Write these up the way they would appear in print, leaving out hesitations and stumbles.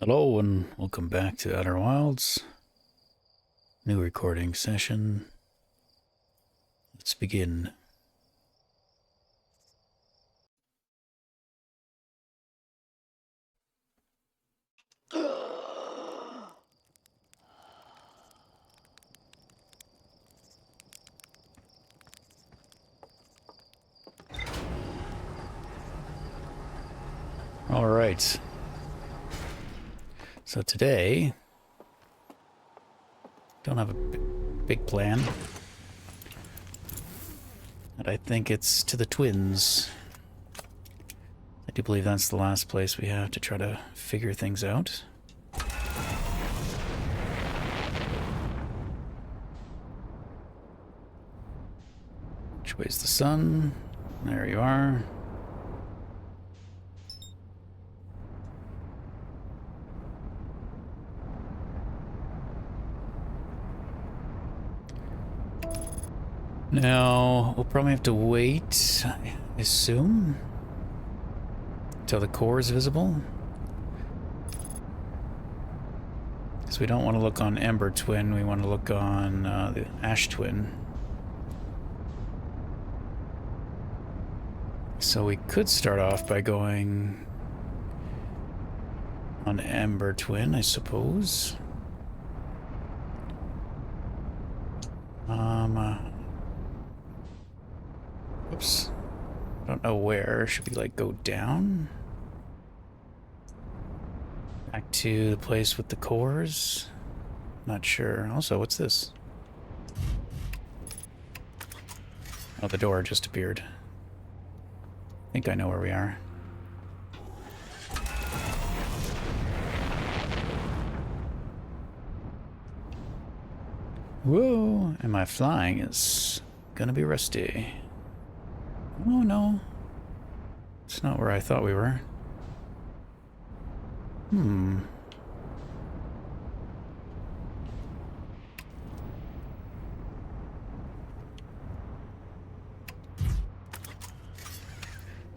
Hello and welcome back to Outer Wilds. New recording session. Let's begin. All right. So today, don't have a big plan. And I think it's to the Twins. I do believe that's the last place we have to try to figure things out. Which way's the sun? There you are. Now, we'll probably have to wait, I assume, until the core is visible. Because we don't want to look on Ember Twin, we want to look on the Ash Twin. So we could start off by going on Ember Twin, I suppose. Oops. I don't know where. Should we, like, go down? Back to the place with the cores? Not sure. Also, what's this? Oh, the door just appeared. I think I know where we are. Whoa! And my flying is gonna be rusty. Oh no. It's not where I thought we were. Let's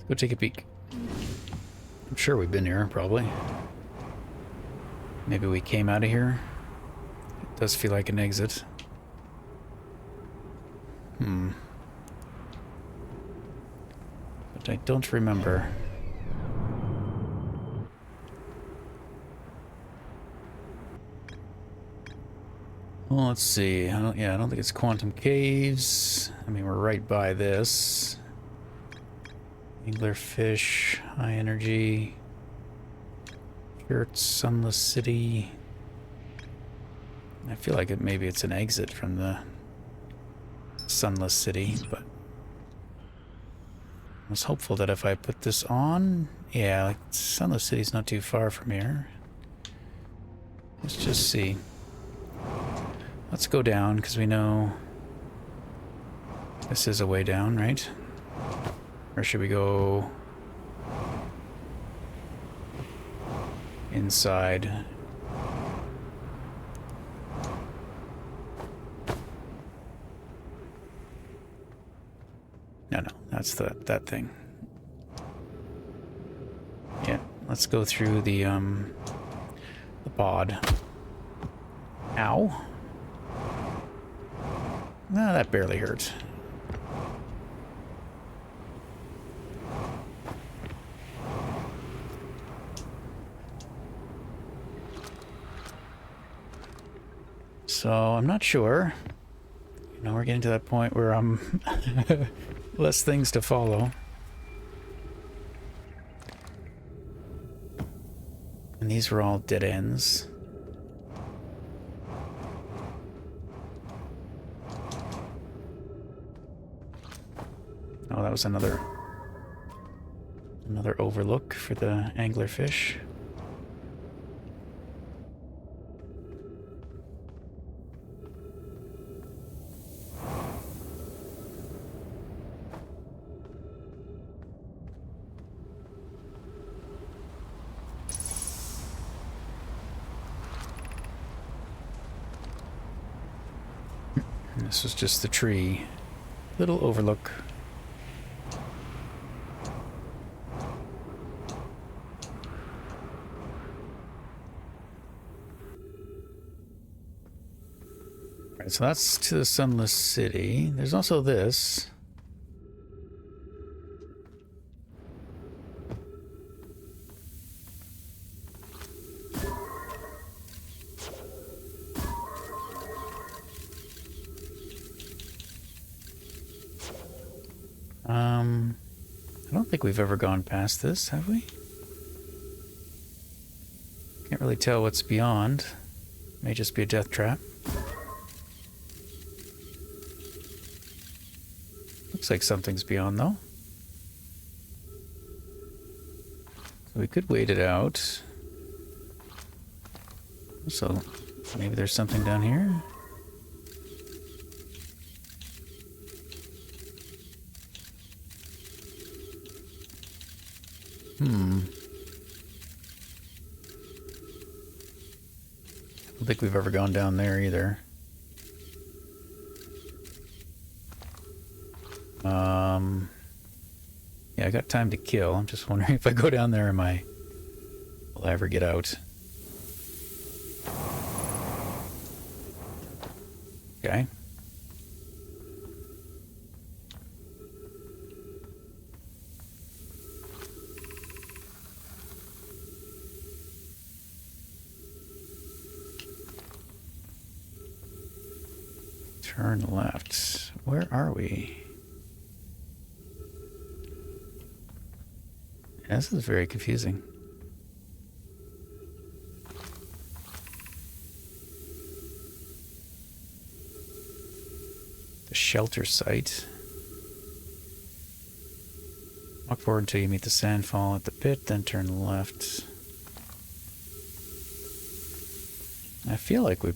go take a peek. I'm sure we've been here, probably. Maybe we came out of here. It does feel like an exit. But I don't remember. Well, let's see. I don't think it's Quantum Caves. I mean, we're right by this. Anglerfish, high energy. Church, Sunless City. I feel like maybe it's an exit from the Sunless City, but I was hopeful that if I put this on, yeah, like Sunless City's not too far from here. Let's just see. Let's go down, because we know this is a way down, right? Or should we go inside? No, that's that thing. Yeah, let's go through the pod. Ow. No, that barely hurt. So, I'm not sure. You know, we're getting to that point where I'm less things to follow. And these were all dead ends. Oh, that was another overlook for the anglerfish. This was just the tree. Little overlook. Alright, so that's to the Sunless City. There's also this. I don't think we've ever gone past this, have we? Can't really tell what's beyond. May just be a death trap. Looks like something's beyond, though. So we could wait it out. So maybe there's something down here. I don't think we've ever gone down there either. Yeah, I got time to kill. I'm just wondering if I go down there, will I ever get out? Okay. Turn left. Where are we? Yeah, this is very confusing. The shelter site. Walk forward until you meet the sandfall at the pit, then turn left. I feel like I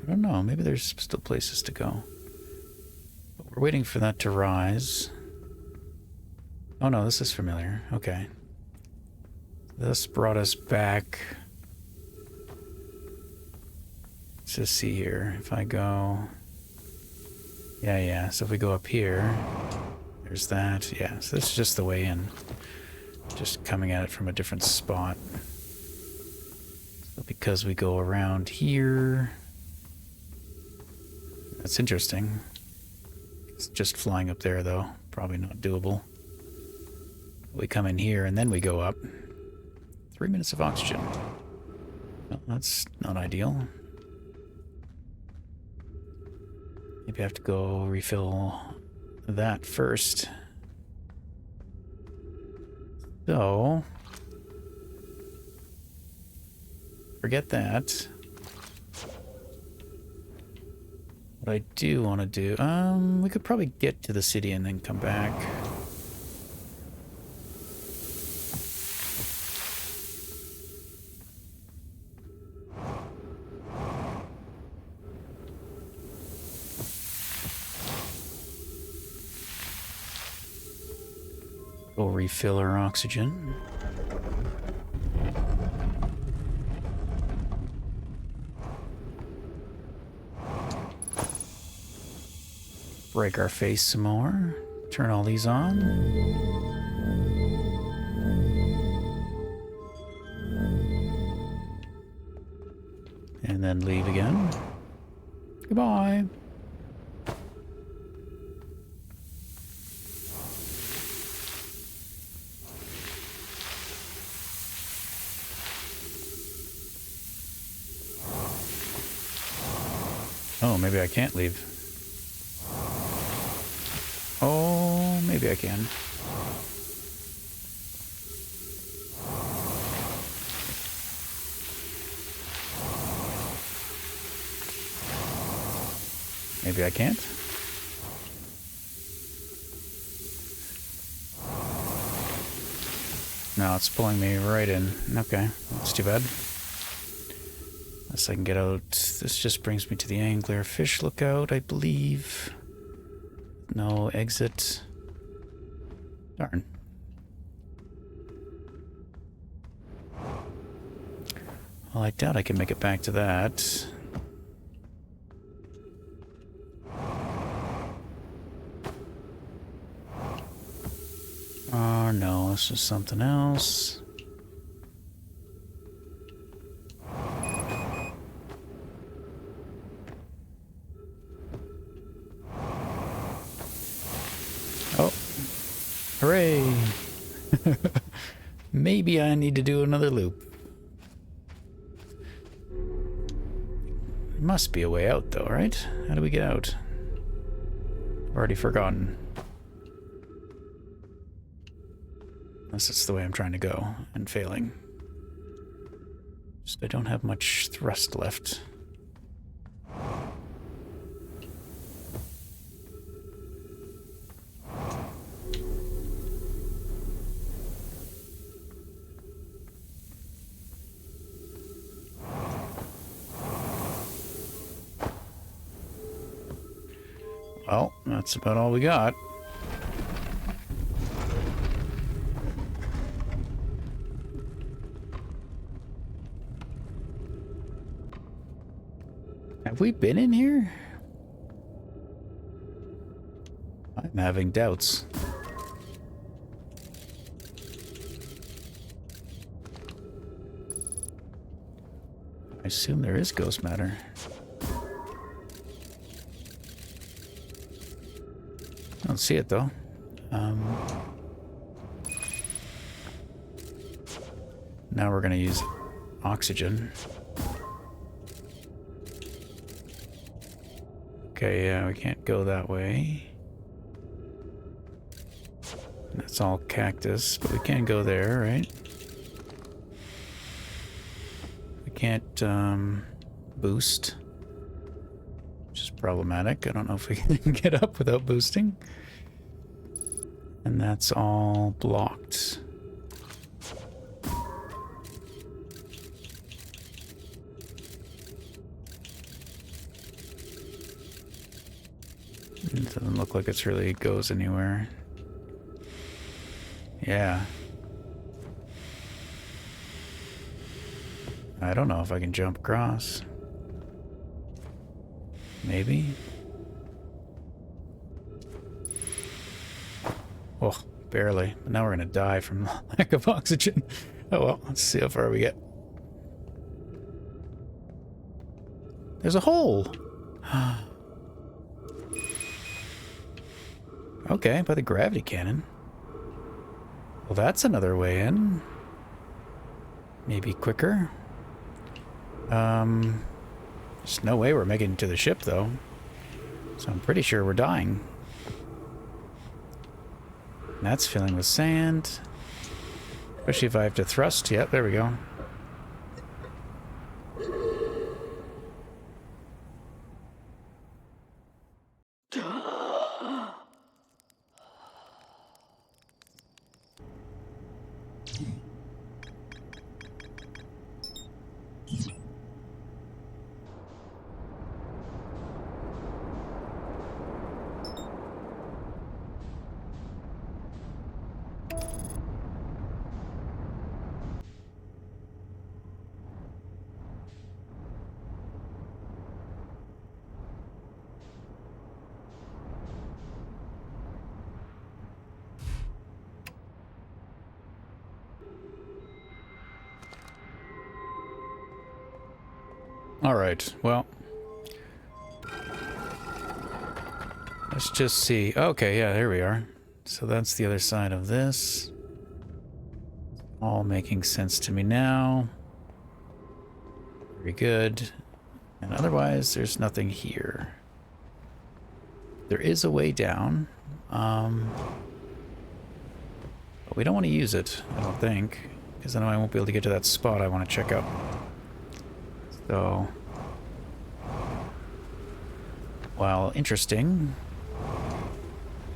don't know, maybe there's still places to go. But we're waiting for that to rise. Oh no, this is familiar. Okay. This brought us back. Let's just see here. If I go... Yeah. So if we go up here, there's that. Yeah, so this is just the way in. Just coming at it from a different spot. So because we go around here... That's interesting. It's just flying up there, though. Probably not doable. We come in here, and then we go up. 3 minutes of oxygen. Well, that's not ideal. Maybe I have to go refill that first. So... forget that. What I do want to do... we could probably get to the city and then come back. We'll refill our oxygen. Break our face some more. Turn all these on. And then leave again. Goodbye. Oh, maybe I can't leave. Oh, maybe I can. Maybe I can't. No, it's pulling me right in. Okay, that's too bad. Unless I can get out. This just brings me to the Angler Fish Lookout, I believe. No exit. Darn. Well, I doubt I can make it back to that. Oh no, this is something else. Hooray! Maybe I need to do another loop. There must be a way out though, right? How do we get out? I've already forgotten. Unless it's the way I'm trying to go and failing. Just I don't have much thrust left. Well, that's about all we got. Have we been in here? I'm having doubts. I assume there is ghost matter. I don't see it though. Now we're gonna use oxygen. Okay, yeah, we can't go that way. That's all cactus, but we can go there, right? We can't boost, which is problematic. I don't know if we can get up without boosting. And that's all blocked. It doesn't look like it really goes anywhere. Yeah. I don't know if I can jump across. Maybe. Oh, barely. But now we're gonna die from lack of oxygen. Oh well, let's see how far we get. There's a hole! Okay, by the gravity cannon. Well, that's another way in. Maybe quicker. There's no way we're making it to the ship, though. So I'm pretty sure we're dying. And that's filling with sand. Especially if I have to thrust. Yep, there we go. Alright, well. Let's just see. Okay, yeah, there we are. So that's the other side of this. All making sense to me now. Very good. And otherwise, there's nothing here. There is a way down. But we don't want to use it, I don't think. Because then I won't be able to get to that spot I want to check out. So, while interesting,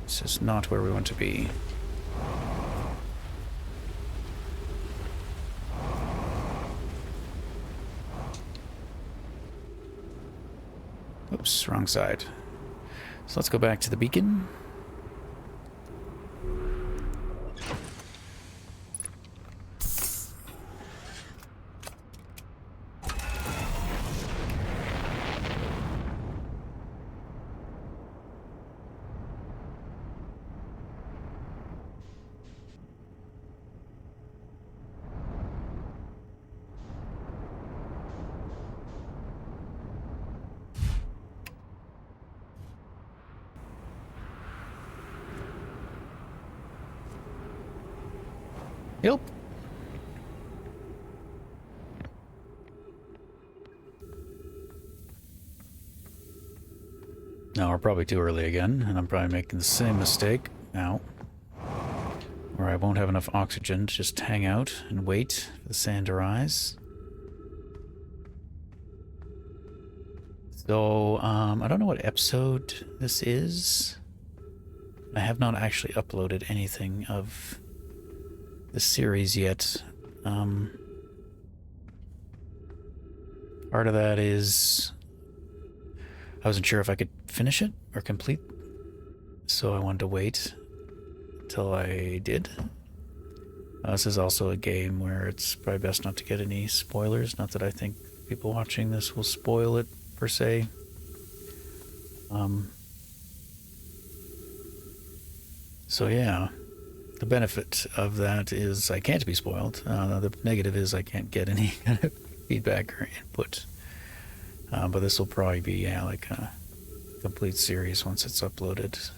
this is not where we want to be. Oops, wrong side. So let's go back to the beacon. Yep. Now we're probably too early again, and I'm probably making the same mistake now. Where I won't have enough oxygen to just hang out and wait for the sand to rise. So, I don't know what episode this is. I have not actually uploaded anything of the series yet. Part of that is I wasn't sure if I could finish it or complete, so I wanted to wait until I did. This is also a game where it's probably best not to get any spoilers. Not that I think people watching this will spoil it, per se. So yeah, the benefit of that is I can't be spoiled. The negative is I can't get any kind of feedback or input. But this will probably be like a complete series once it's uploaded.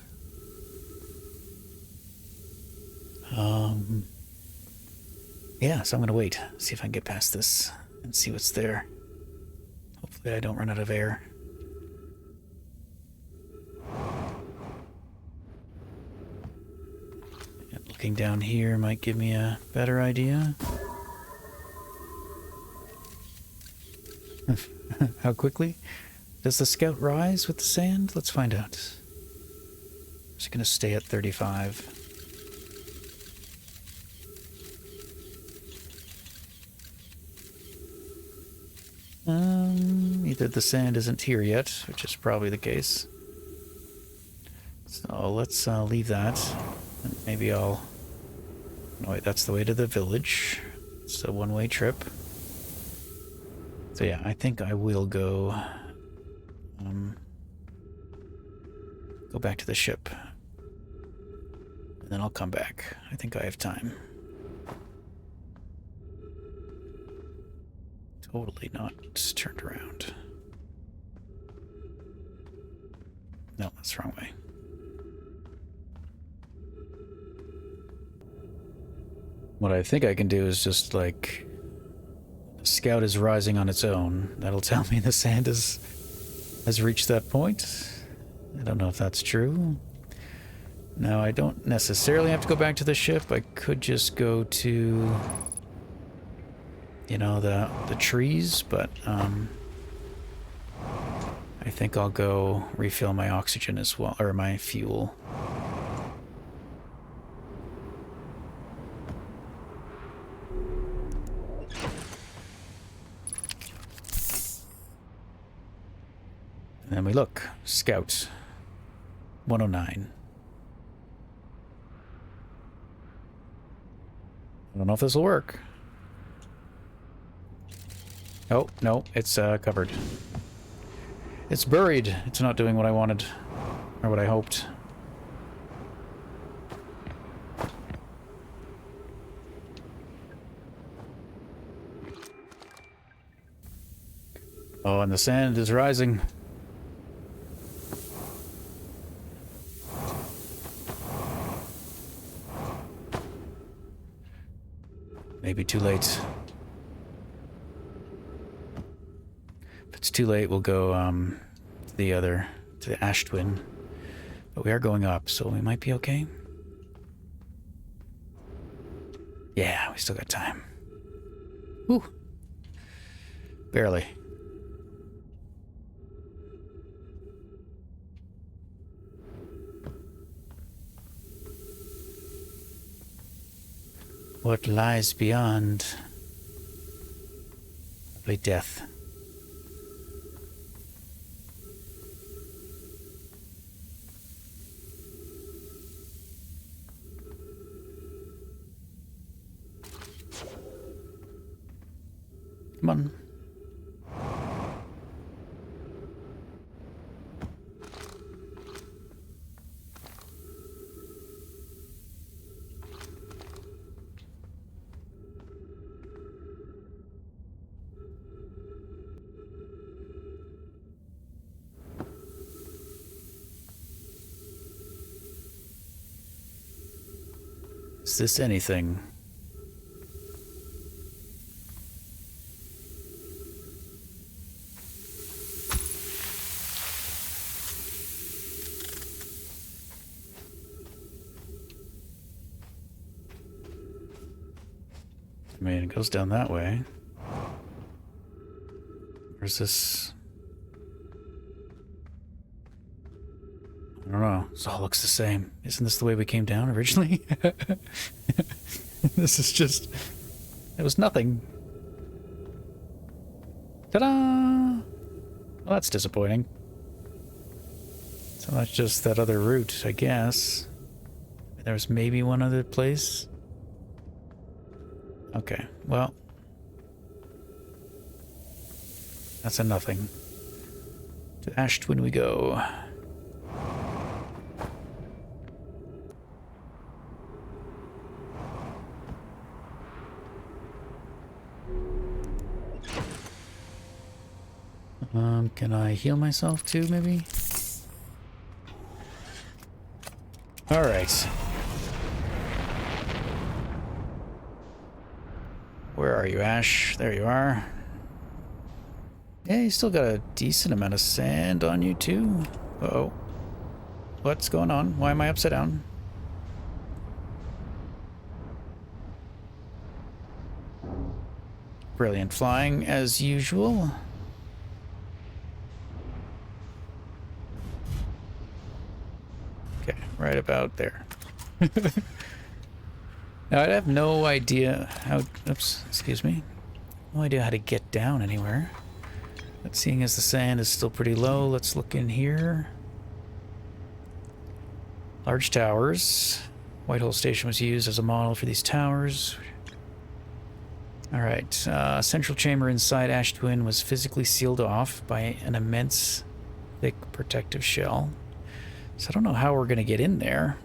Yeah, so I'm gonna wait, see if I can get past this and see what's there. Hopefully I don't run out of air. And looking down here might give me a better idea. How quickly? Does the scout rise with the sand? Let's find out. I'm just gonna stay at 35. Either the sand isn't here yet, which is probably the case. So let's leave that. And maybe I'll... No, wait, that's the way to the village. It's a one-way trip. So yeah, I think I will go... go back to the ship. And then I'll come back. I think I have time. Totally not turned around. No, that's the wrong way. What I think I can do is just like... The scout is rising on its own. That'll tell me the sand has reached that point. I don't know if that's true. Now, I don't necessarily have to go back to the ship. I could just go to... you know, the trees, but I think I'll go refill my oxygen as well, or my fuel. And then we look. Scout. 109. I don't know if this will work. Oh, no, it's covered. It's buried. It's not doing what I wanted, or what I hoped. Oh, and the sand is rising. Maybe too late. If it's too late, we'll go to the Ash Twin. But we are going up, so we might be okay. Yeah, we still got time. Whew. Barely. What lies beyond? Probably death. Come on. Is this anything? mean, it goes down that way. Where's this? I don't know. This all looks the same. Isn't this the way we came down originally? This is just... It was nothing. Ta-da! Well, that's disappointing. So that's just that other route, I guess. There was maybe one other place. Okay, well. That's a nothing. To Ash Twin we go. Can I heal myself too, maybe? Alright. Where are you, Ash? There you are. Yeah, you still got a decent amount of sand on you, too. Uh-oh. What's going on? Why am I upside down? Brilliant flying, as usual. Okay, right about there. Now, I have no idea how... Oops, excuse me. No idea how to get down anywhere. But seeing as the sand is still pretty low, let's look in here. Large towers. Whitehall Station was used as a model for these towers. Alright, central chamber inside Ash Twin was physically sealed off by an immense, thick protective shell. So I don't know how we're going to get in there.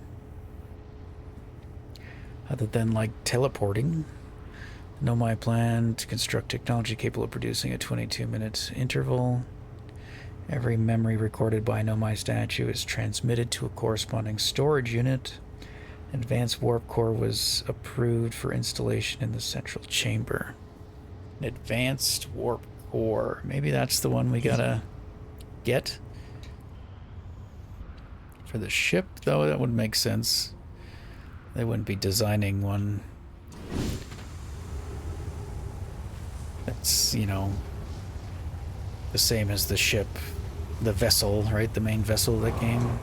Other than, like, teleporting. Nomai plan to construct technology capable of producing a 22-minute interval. Every memory recorded by Nomai statue is transmitted to a corresponding storage unit. Advanced warp core was approved for installation in the central chamber. An advanced warp core. Maybe that's the one we gotta get. For the ship, though, that would make sense. They wouldn't be designing one that's, you know, the same as the ship, the vessel, right? The main vessel of the game.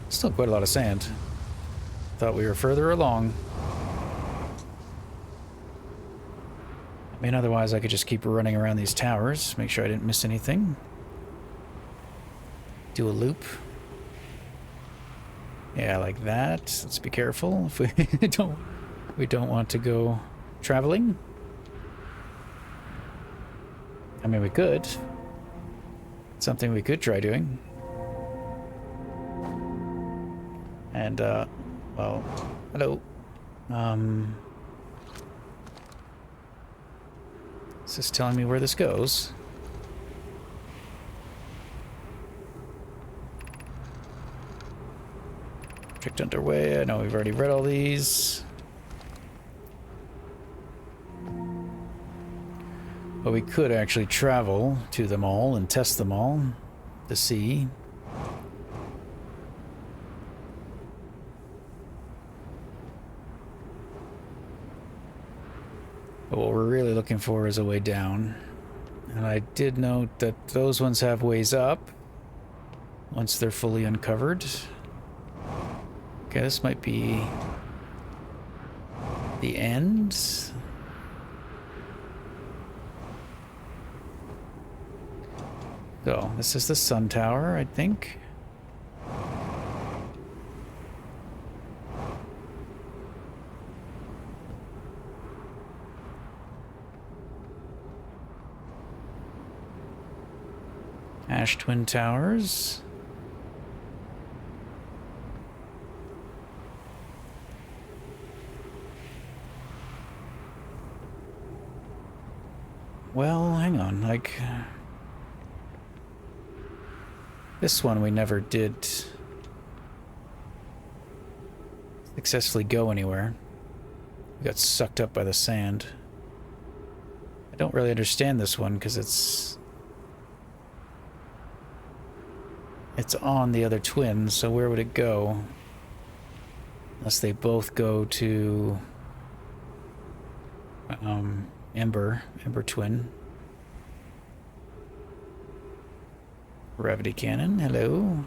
Still quite a lot of sand. Thought we were further along. I mean, otherwise I could just keep running around these towers, make sure I didn't miss anything. Do a loop. Yeah, like that. Let's be careful if we don't want to go traveling. I mean, we could. It's something we could try doing. And well, hello. Is this telling me where this goes? Project underway. I know we've already read all these. But we could actually travel to them all and test them all to see. But what we're really looking for is a way down. And I did note that those ones have ways up once they're fully uncovered. Okay, this might be the end. So, this is the sun tower, I think. Ash Twin Towers. Well, hang on, like... This one we never did successfully go anywhere. We got sucked up by the sand. I don't really understand this one because it's on the other twin, so where would it go? Unless they both go to Ember Twin. Gravity cannon, hello.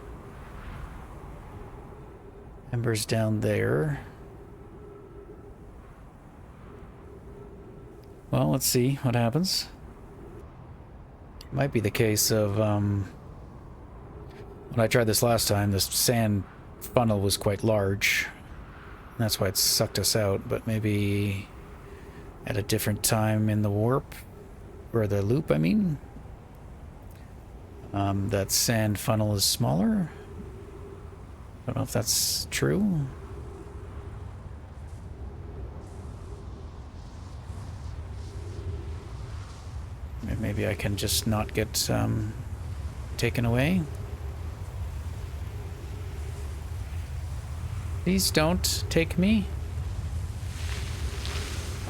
Ember's down there. Well, let's see what happens. Might be the case of, when I tried this last time, the sand funnel was quite large. That's why it sucked us out, but maybe at a different time in the warp, or the loop, I mean, that sand funnel is smaller. I don't know if that's true. Maybe I can just not get taken away. Please don't take me.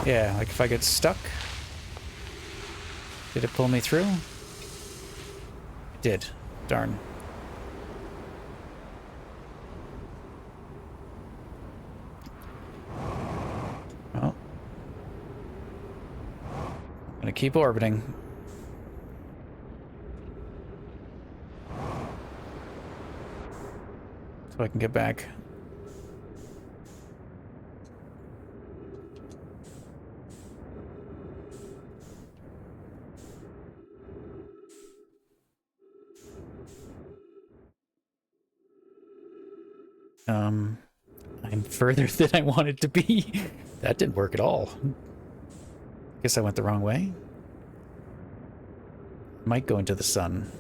Yeah, like if I get stuck. Did it pull me through? It did. Darn. Well. I'm gonna keep orbiting. So I can get back. I'm further than I wanted to be. That didn't work at all. Guess I went the wrong way. Might go into the sun.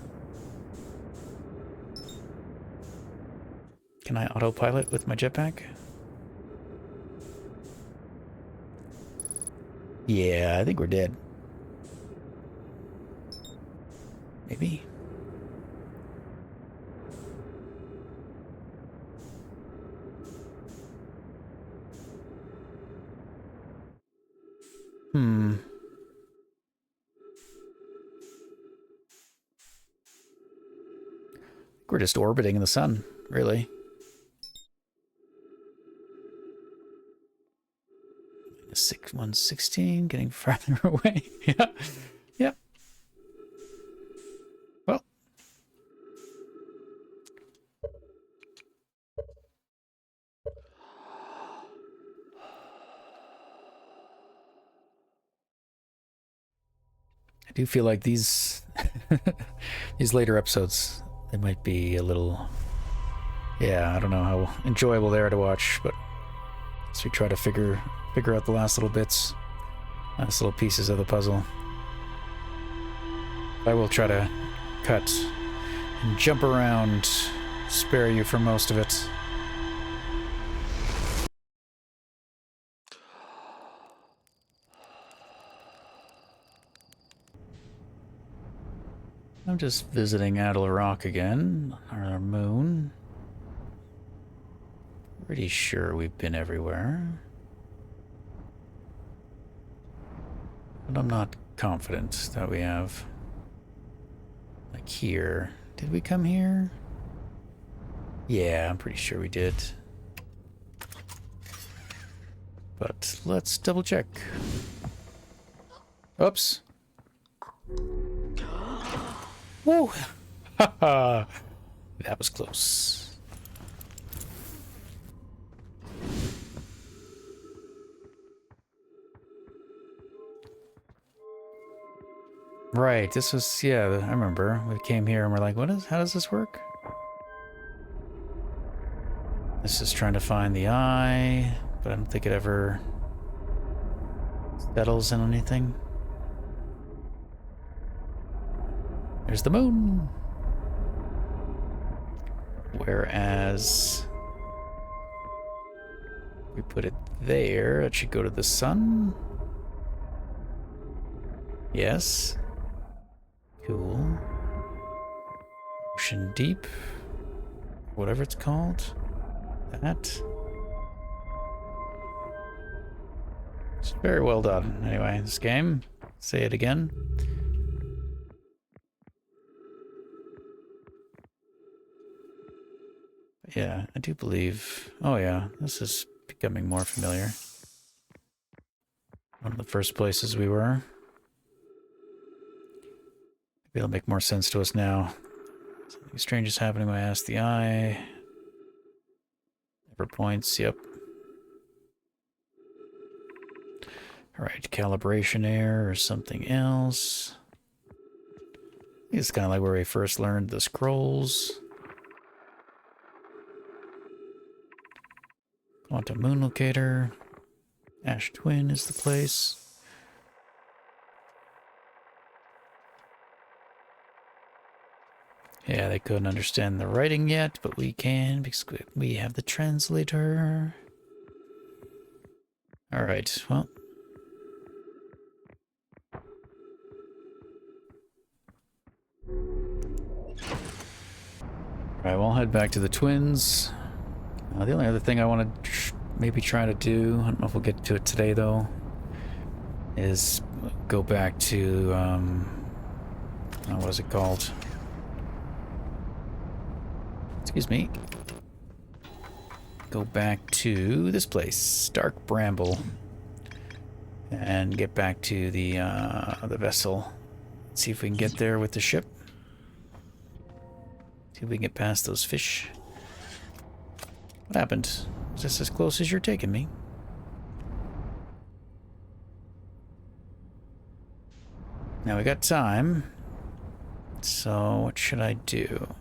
Can I autopilot with my jetpack? Yeah, I think we're dead. Maybe. We're just orbiting in the sun, really. Minus 116, getting farther away. Yeah. Yep. Well. I do feel like these these later episodes, they might be a little, yeah, I don't know how enjoyable they are to watch, but as we try to figure out the last little bits, last little pieces of the puzzle. I will try to cut and jump around, spare you for most of it. I'm just visiting Adler Rock again, our moon. Pretty sure we've been everywhere. But I'm not confident that we have. Like here. Did we come here? Yeah, I'm pretty sure we did. But let's double check. Oops. Woo! Haha! That was close. Right, this was, yeah, I remember. We came here and we're like, how does this work? This is trying to find the eye, but I don't think it ever settles in anything. There's the moon. Whereas we put it there, it should go to the sun. Yes. Cool. Ocean Deep. Whatever it's called. That. It's very well done. Anyway, this game. Say it again. Yeah, I do believe... Oh yeah, this is becoming more familiar. One of the first places we were. Maybe it'll make more sense to us now. Something strange is happening when I ask the eye. Never points, yep. Alright, calibration error or something else. It's kind of like where we first learned the scrolls. Quantum moon locator. Ash Twin is the place. Yeah, they couldn't understand the writing yet, but we can because we have the translator. Alright, well. Alright, we'll head back to the twins. The only other thing I want to maybe try to do, I don't know if we'll get to it today though, is go back to, what was it called? Excuse me. Go back to this place, Dark Bramble, and get back to the vessel. See if we can get there with the ship. See if we can get past those fish. What happened? Is this as close as you're taking me? Now we got time. So what should I do?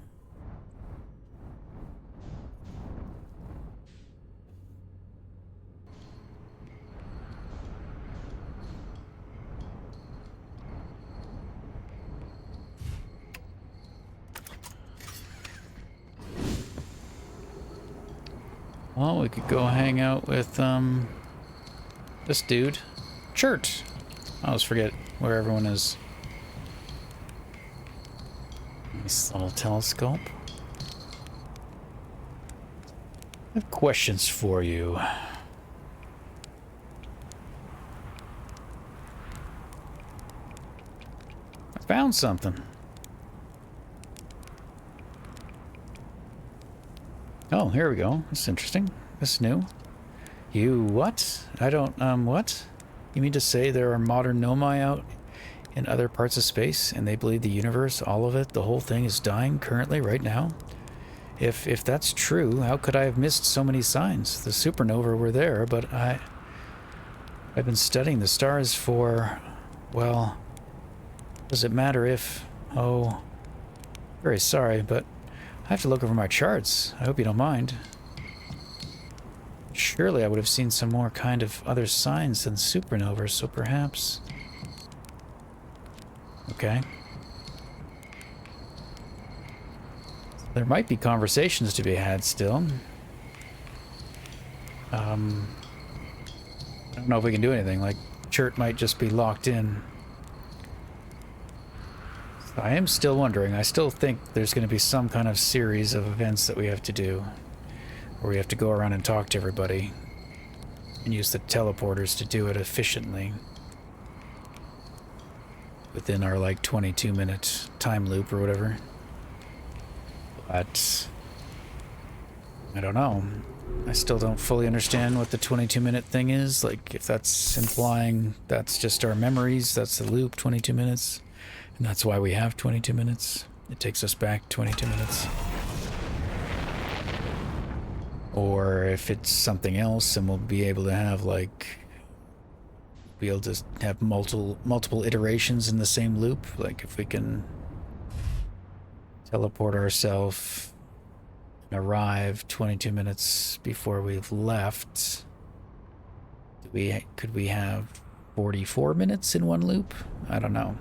Well, we could go hang out with, this dude. Chert! I always forget where everyone is. Nice little telescope. I have questions for you. I found something. Oh, here we go. That's interesting. That's new. You what? I don't, what? You mean to say there are modern Nomai out in other parts of space, and they believe the universe, all of it, the whole thing is dying currently, right now? If that's true, how could I have missed so many signs? The supernova were there, but I've been studying the stars for, well, does it matter if, oh, very sorry, but I have to look over my charts. I hope you don't mind. Surely I would have seen some more kind of other signs than supernovas, so perhaps... Okay. There might be conversations to be had still. I don't know if we can do anything. Like, Chert might just be locked in. So I am still wondering. I still think there's going to be some kind of series of events that we have to do. Where we have to go around and talk to everybody. And use the teleporters to do it efficiently. Within our, like, 22-minute time loop or whatever. But... I don't know. I still don't fully understand what the 22-minute thing is. Like, if that's implying that's just our memories, that's the loop, 22 minutes. And that's why we have 22 minutes. It takes us back 22 minutes. Or if it's something else and we'll be able to have, like... be able to have multiple iterations in the same loop. Like, if we can teleport ourselves and arrive 22 minutes before we've left, could we have 44 minutes in one loop? I don't know.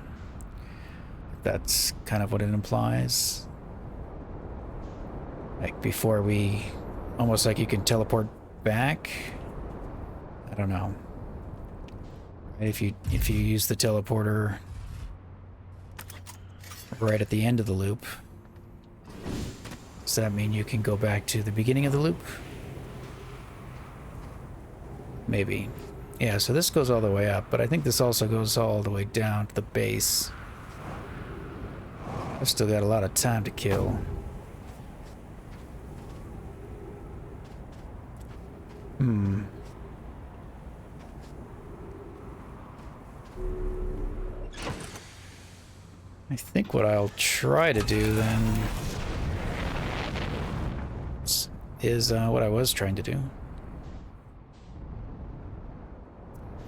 That's kind of what it implies. Like, before we... almost like you can teleport back? I don't know. If you use the teleporter right at the end of the loop, does that mean you can go back to the beginning of the loop? Maybe. Yeah, so this goes all the way up, but I think this also goes all the way down to the base. I've still got a lot of time to kill. I think what I'll try to do then is what I was trying to do.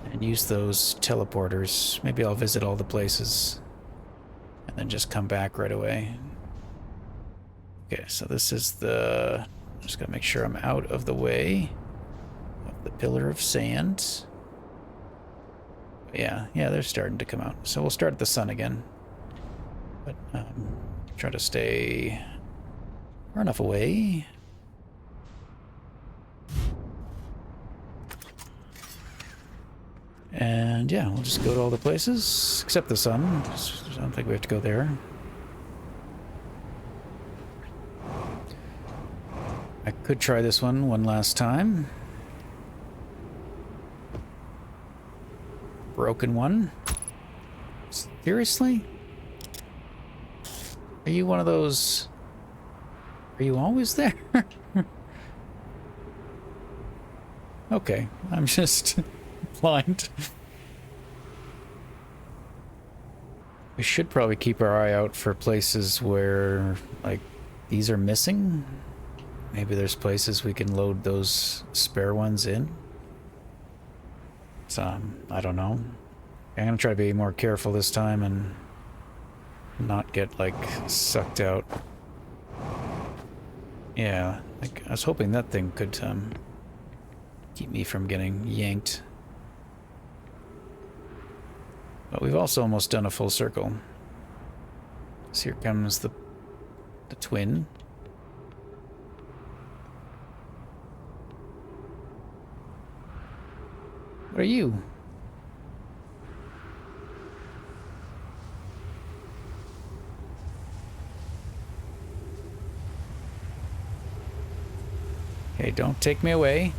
And use those teleporters. Maybe I'll visit all the places and then just come back right away. Okay, so this is the... Just gotta make sure I'm out of the way of the pillar of sand. Yeah, they're starting to come out. So we'll start at the sun again. But try to stay far enough away. And yeah, we'll just go to all the places, except the sun. I don't think we have to go there. I could try this one last time. Broken one. Seriously? Are you one of those... Are you always there? Okay, I'm just blind. We should probably keep our eye out for places where, like, these are missing. Maybe there's places we can load those spare ones in. So, I don't know. I'm gonna try to be more careful this time and not get, like, sucked out. Yeah, like, I was hoping that thing could, keep me from getting yanked. But we've also almost done a full circle. So here comes the twin. What are you? Okay, don't take me away.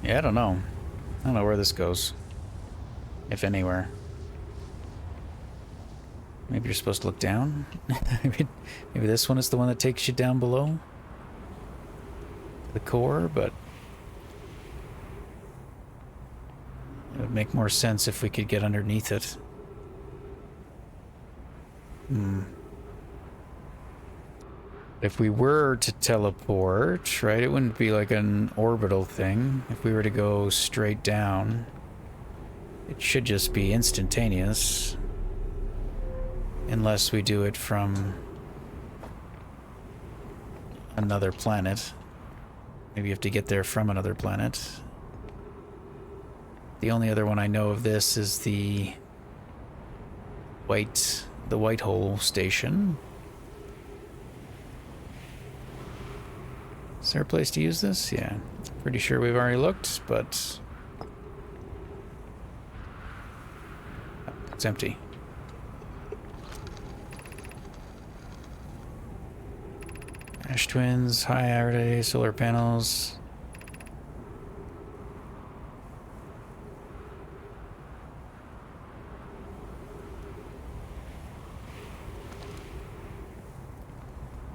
Yeah, I don't know. I don't know where this goes. If anywhere. Maybe you're supposed to look down? maybe this one is the one that takes you down below? The core, but... It would make more sense if we could get underneath it. If we were to teleport, right, it wouldn't be like an orbital thing. If we were to go straight down, it should just be instantaneous. Unless we do it from another planet. Maybe you have to get there from another planet. The only other one I know of this is the White Hole station. Is there a place to use this? Yeah. Pretty sure we've already looked, but... It's empty. Ash twins, high array, solar panels.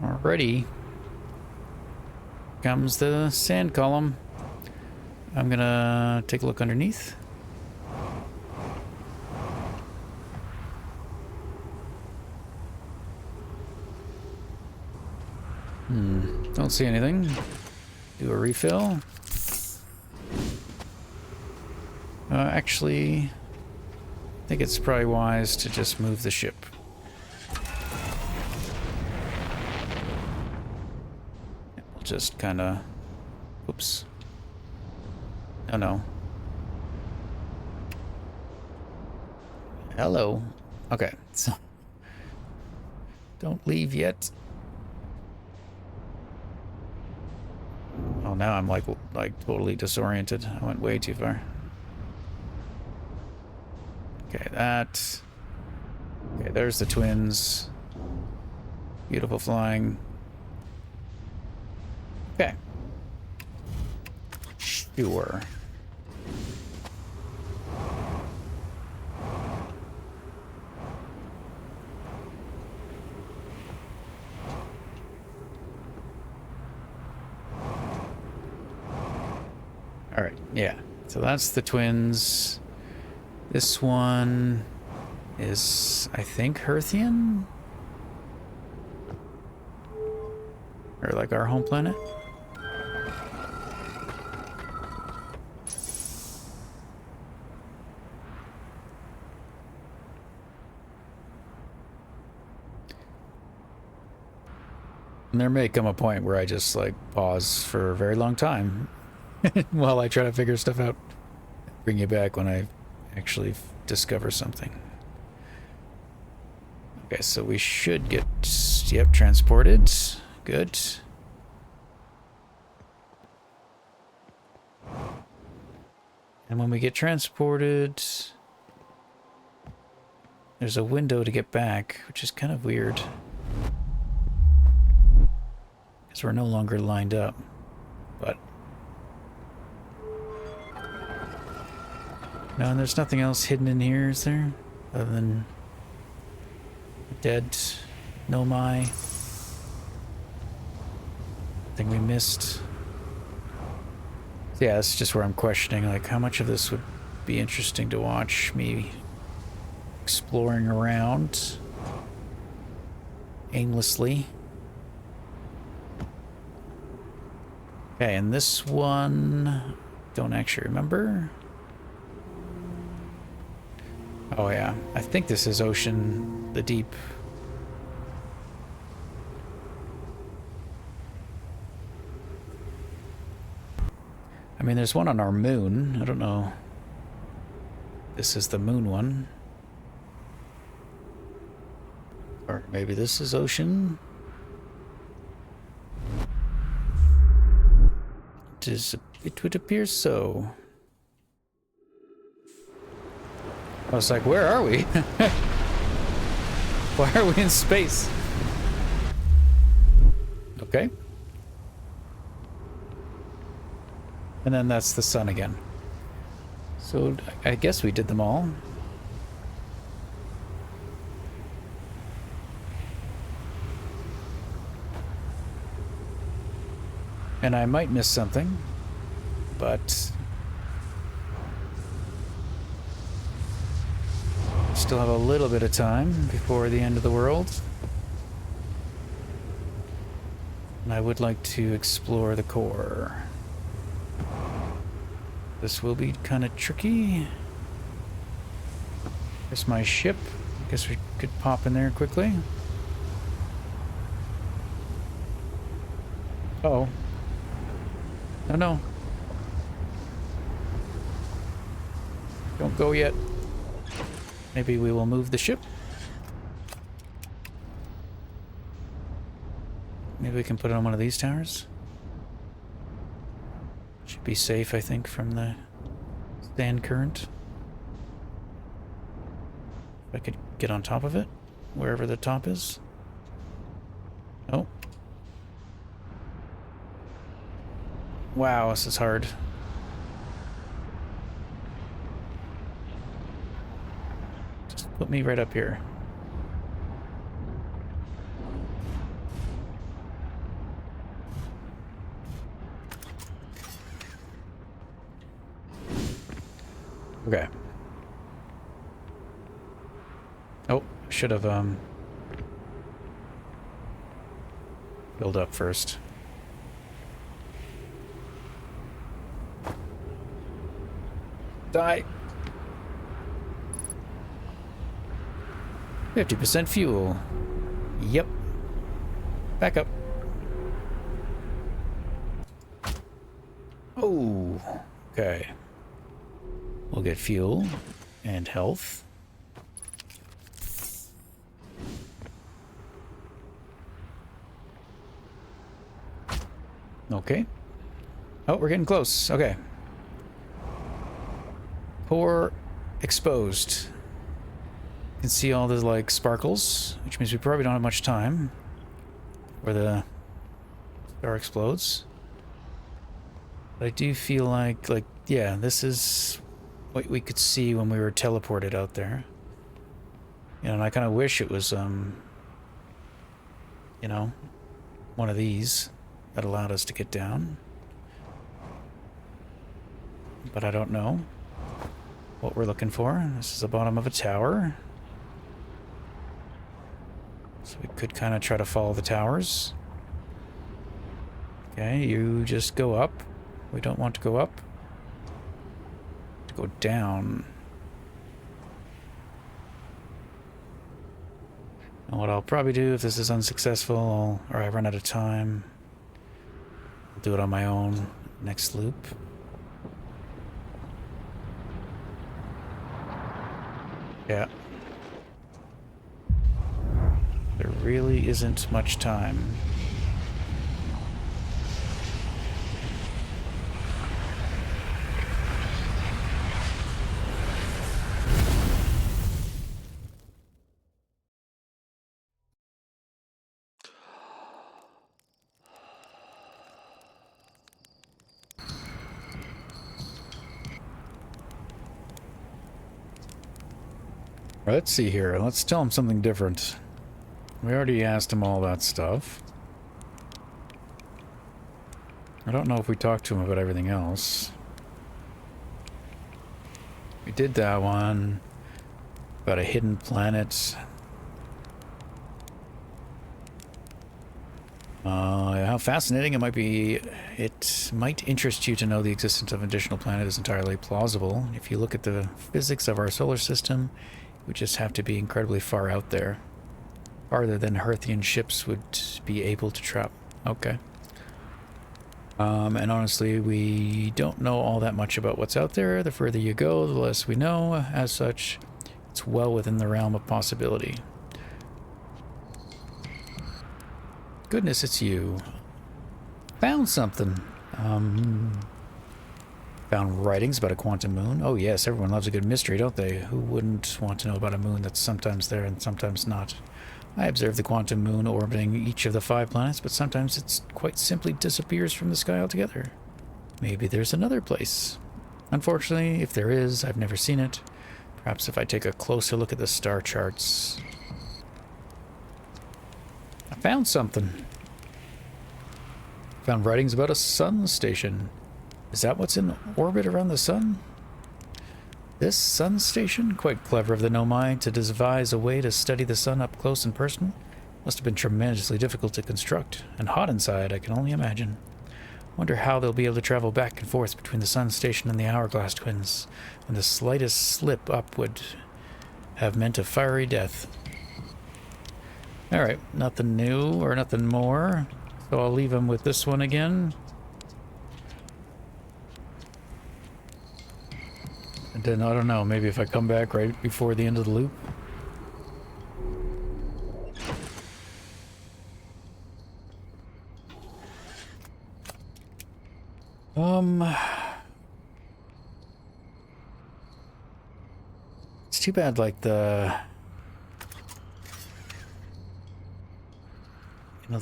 Alrighty. Comes the sand column. I'm gonna take a look underneath. Don't see anything. Do a refill. Actually, I think it's probably wise to just move the ship. We'll just kind of... Oops. Oh no. Hello. Okay, so... Don't leave yet. Oh, now I'm like totally disoriented. I went way too far. Okay, that there's the twins. Beautiful flying. Okay. Sure. All right, yeah. So that's the twins. This one is, I think, Hearthian? Or like our home planet? And there may come a point where I just like pause for a very long time while I try to figure stuff out. Bring you back when I actually discover something. Okay, so we should get, yep, transported. Good. And when we get transported, there's a window to get back, which is kind of weird. Because we're no longer lined up. But no, and there's nothing else hidden in here, is there? Other than dead Nomai. Thing we missed. So yeah, that's just where I'm questioning, like, how much of this would be interesting to watch me exploring around aimlessly. Okay, and this one, don't actually remember. Oh yeah, I think this is Ocean the Deep. I mean, there's one on our moon. I don't know. This is the moon one. Or maybe this is Ocean. It would appear so. I was like, where are we? Why are we in space? Okay. And then that's the sun again. So I guess we did them all. And I might miss something, but still have a little bit of time before the end of the world. And I would like to explore the core. This will be kind of tricky. There's my ship. I guess we could pop in there quickly. Uh-oh. Oh no. Don't go yet. Maybe we will move the ship. Maybe we can put it on one of these towers. Should be safe, I think, from the sand current. If I could get on top of it, wherever the top is. Oh. Wow, this is hard. Just put me right up here. Okay. Oh, should have build up first. Die. 50% fuel. Yep. Back up. Oh, okay. We'll get fuel and health. Okay. Oh, we're getting close. Okay. Core exposed. can see all the, like, sparkles, which means we probably don't have much time where the star explodes. But I do feel like, yeah, this is what we could see when we were teleported out there. You know, and I kind of wish it was, you know, one of these that allowed us to get down. But I don't know what we're looking for. This is the bottom of a tower. So we could kind of try to follow the towers. Okay, you just go up. We don't want to go up. To go down. And what I'll probably do if this is unsuccessful, or I run out of time, I'll do it on my own next loop. Yeah. There really isn't much time. Let's see here. Let's tell him something different. We already asked him all that stuff. I don't know if we talked to him about everything else. We did that one. About a hidden planet. How fascinating it might be. It might interest you to know the existence of an additional planet is entirely plausible. If you look at the physics of our solar system, it would just have to be incredibly far out there. Farther than Hearthian ships would be able to travel. Okay. And honestly, we don't know all that much about what's out there. The further you go, the less we know. As such, it's well within the realm of possibility. Goodness, it's you. Found something. Found writings about a quantum moon. Oh yes, everyone loves a good mystery, don't they? Who wouldn't want to know about a moon that's sometimes there and sometimes not? I observed the quantum moon orbiting each of the 5 planets, but sometimes it quite simply disappears from the sky altogether. Maybe there's another place. Unfortunately, if there is, I've never seen it. Perhaps if I take a closer look at the star charts. I found something. Found writings about a sun station. Is that what's in orbit around the sun? This sun station? Quite clever of the Nomai to devise a way to study the sun up close and personal. Must have been tremendously difficult to construct, and hot inside, I can only imagine. Wonder how they'll be able to travel back and forth between the sun station and the Hourglass Twins, when the slightest slip up would have meant a fiery death. Alright, nothing new or nothing more, so I'll leave him with this one again. And then, I don't know, maybe if I come back right before the end of the loop. It's too bad, like, the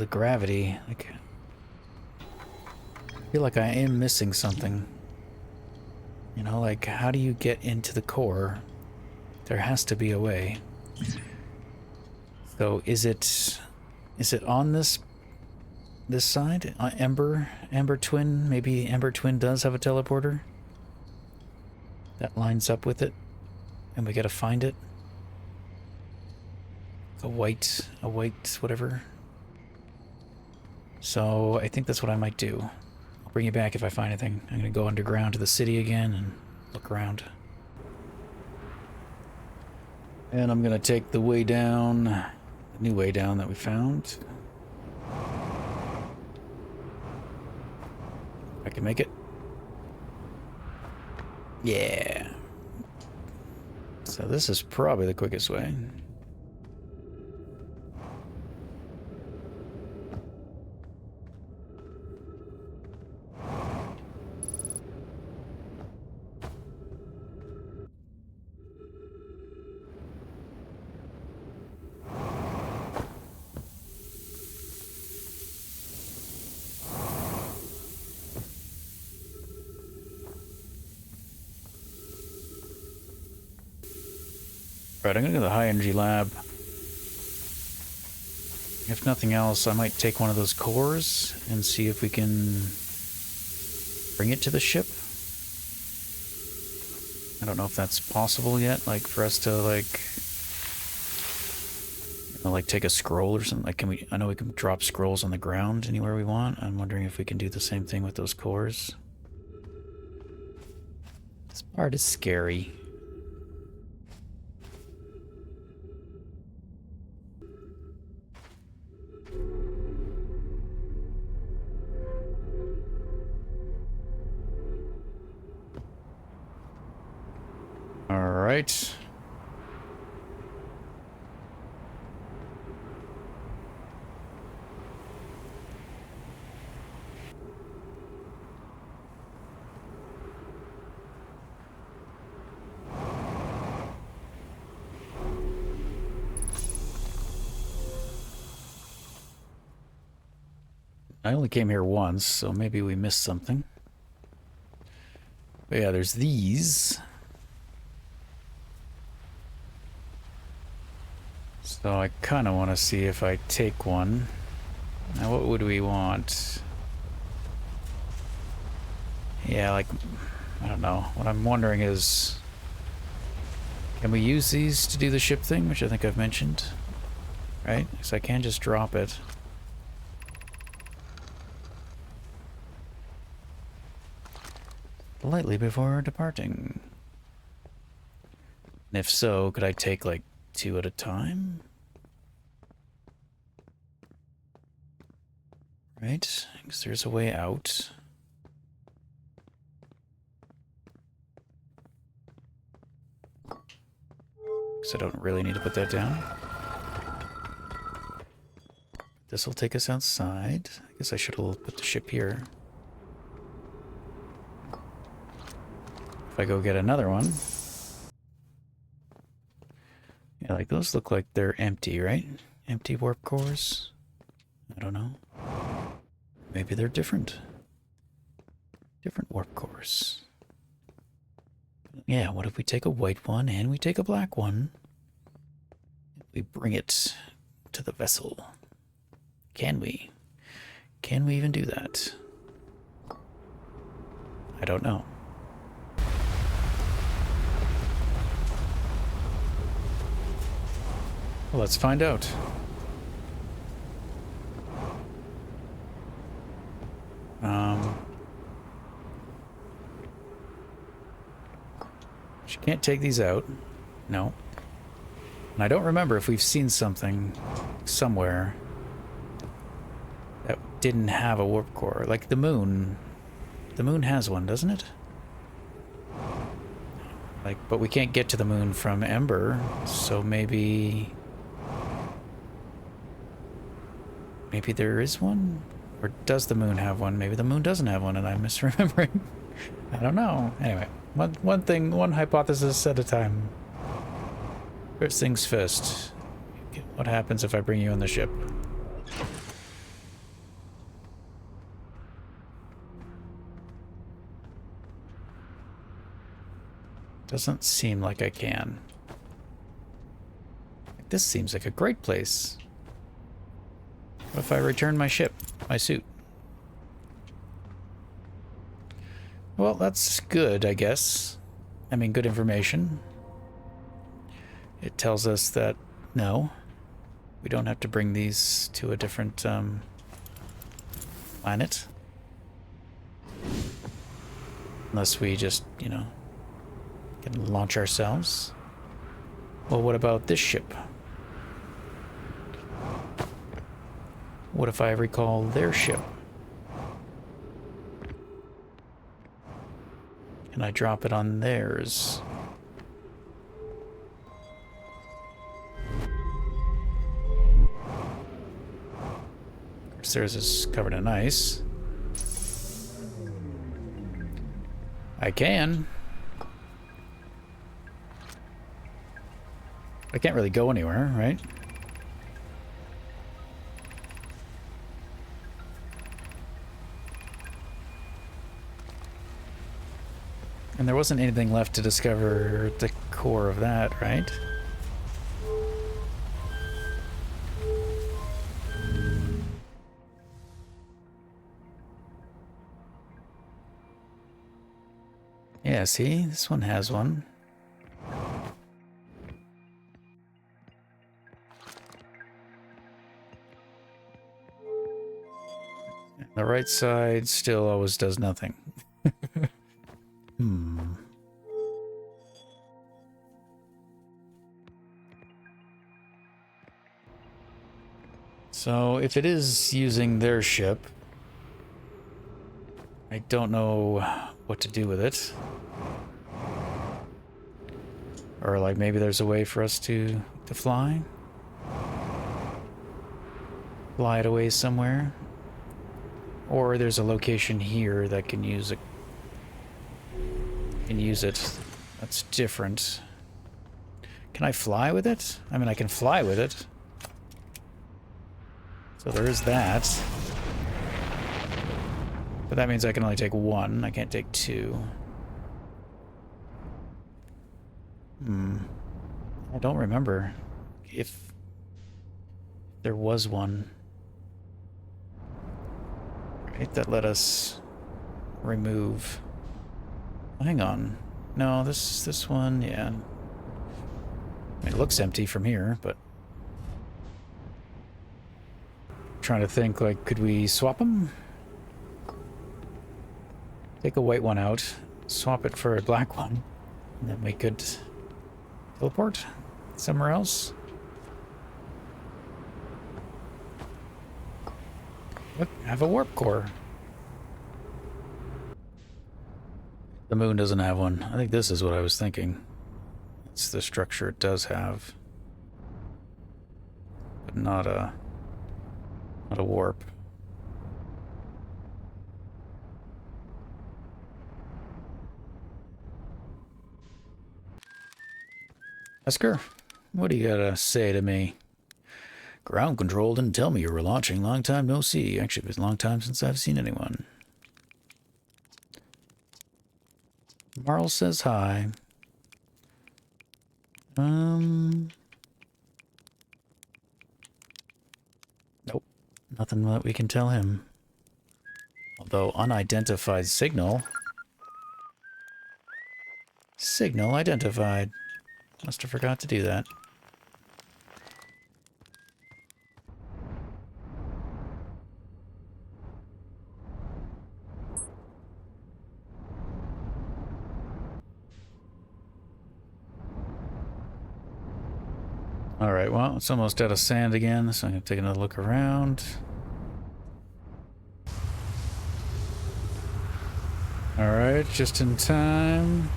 gravity, like, I feel like I am missing something. You know, like, how do you get into the core? There has to be a way. So, is it on this side? Ember Twin? Maybe Ember Twin does have a teleporter? That lines up with it? And we gotta find it? A white, whatever. So, I think that's what I might do. I'll bring you back if I find anything. I'm gonna go underground to the city again and look around. And I'm gonna take the way down, the new way down that we found. I can make it. Yeah. So this is probably the quickest way. Right, I'm gonna go to the high energy lab. If nothing else, I might take one of those cores and see if we can bring it to the ship. I don't know if that's possible yet, like for us to like, you know, like take a scroll or something. Like, can we? I know we can drop scrolls on the ground anywhere we want. I'm wondering if we can do the same thing with those cores. This part is scary. All right. I only came here once, so maybe we missed something. But yeah, there's these. So I kind of want to see if I take one. Now, what would we want? Yeah, like, I don't know. What I'm wondering is, can we use these to do the ship thing, which I think I've mentioned? Right? Because I can just drop it. Politely before departing. And if so, could I take like 2 at a time? Right? Because there's a way out. Because I don't really need to put that down. This will take us outside. I guess I should have put the ship here. If I go get another one. Yeah, like those look like they're empty, right? Empty warp cores? I don't know. Maybe they're different. Different warp cores. Yeah, what if we take a white one and we take a black one? We bring it to the vessel. Can we? Can we even do that? I don't know. Well, let's find out. She can't take these out. No. And I don't remember if we've seen something somewhere that didn't have a warp core. Like the moon. The moon has one, doesn't it? Like, but we can't get to the moon from Ember, so maybe... Maybe there is one? Or does the moon have one? Maybe the moon doesn't have one and I'm misremembering. I don't know. Anyway, one thing, one hypothesis at a time. First things first. What happens if I bring you on the ship? Doesn't seem like I can. This seems like a great place. What if I return my ship, my suit? Well, that's good, I guess. I mean, good information. It tells us that, no, we don't have to bring these to a different planet. Unless we just, you know, can launch ourselves. Well, what about this ship? What if I recall their ship? Can I drop it on theirs? Of course, theirs is covered in ice. I can. I can't really go anywhere, right? And there wasn't anything left to discover at the core of that, right? Yeah, see? This one has one. And the right side still always does nothing. Hmm. So if it is using their ship, I don't know what to do with it. Or like maybe there's a way for us to fly? Fly it away somewhere? Or there's a location here that can use it. That's different. Can I fly with it? I mean, I can fly with it. So there is that. But that means I can only take one. I can't take two. I don't remember if there was one. Right, that let us remove. Hang on. No, this one, yeah. I mean, it looks empty from here, but I'm trying to think, like, could we swap them? Take a white one out, swap it for a black one, and then we could teleport somewhere else. Look, have a warp core. The moon doesn't have one. I think this is what I was thinking. It's the structure it does have. But not a warp. Esker, what do you gotta say to me? Ground control didn't tell me you were launching. Long time no see. Actually, it's a long time since I've seen anyone. Marl says hi. Nope. Nothing that we can tell him. Although unidentified signal. Signal identified. Must have forgot to do that. Alright, well, it's almost out of sand again, so I'm going to take another look around. Alright, just in time.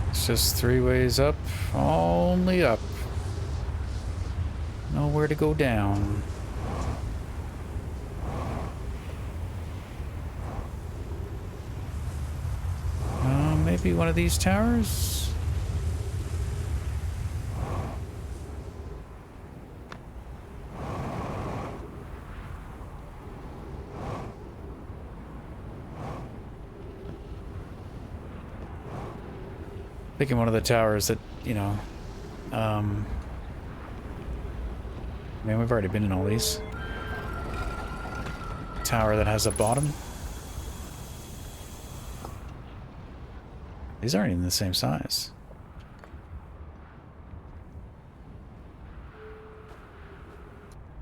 It's just 3 ways up, only up. Nowhere to go down. Maybe one of these towers? Picking one of the towers that, you know, I mean, we've already been in all these. Tower that has a bottom. These aren't even the same size.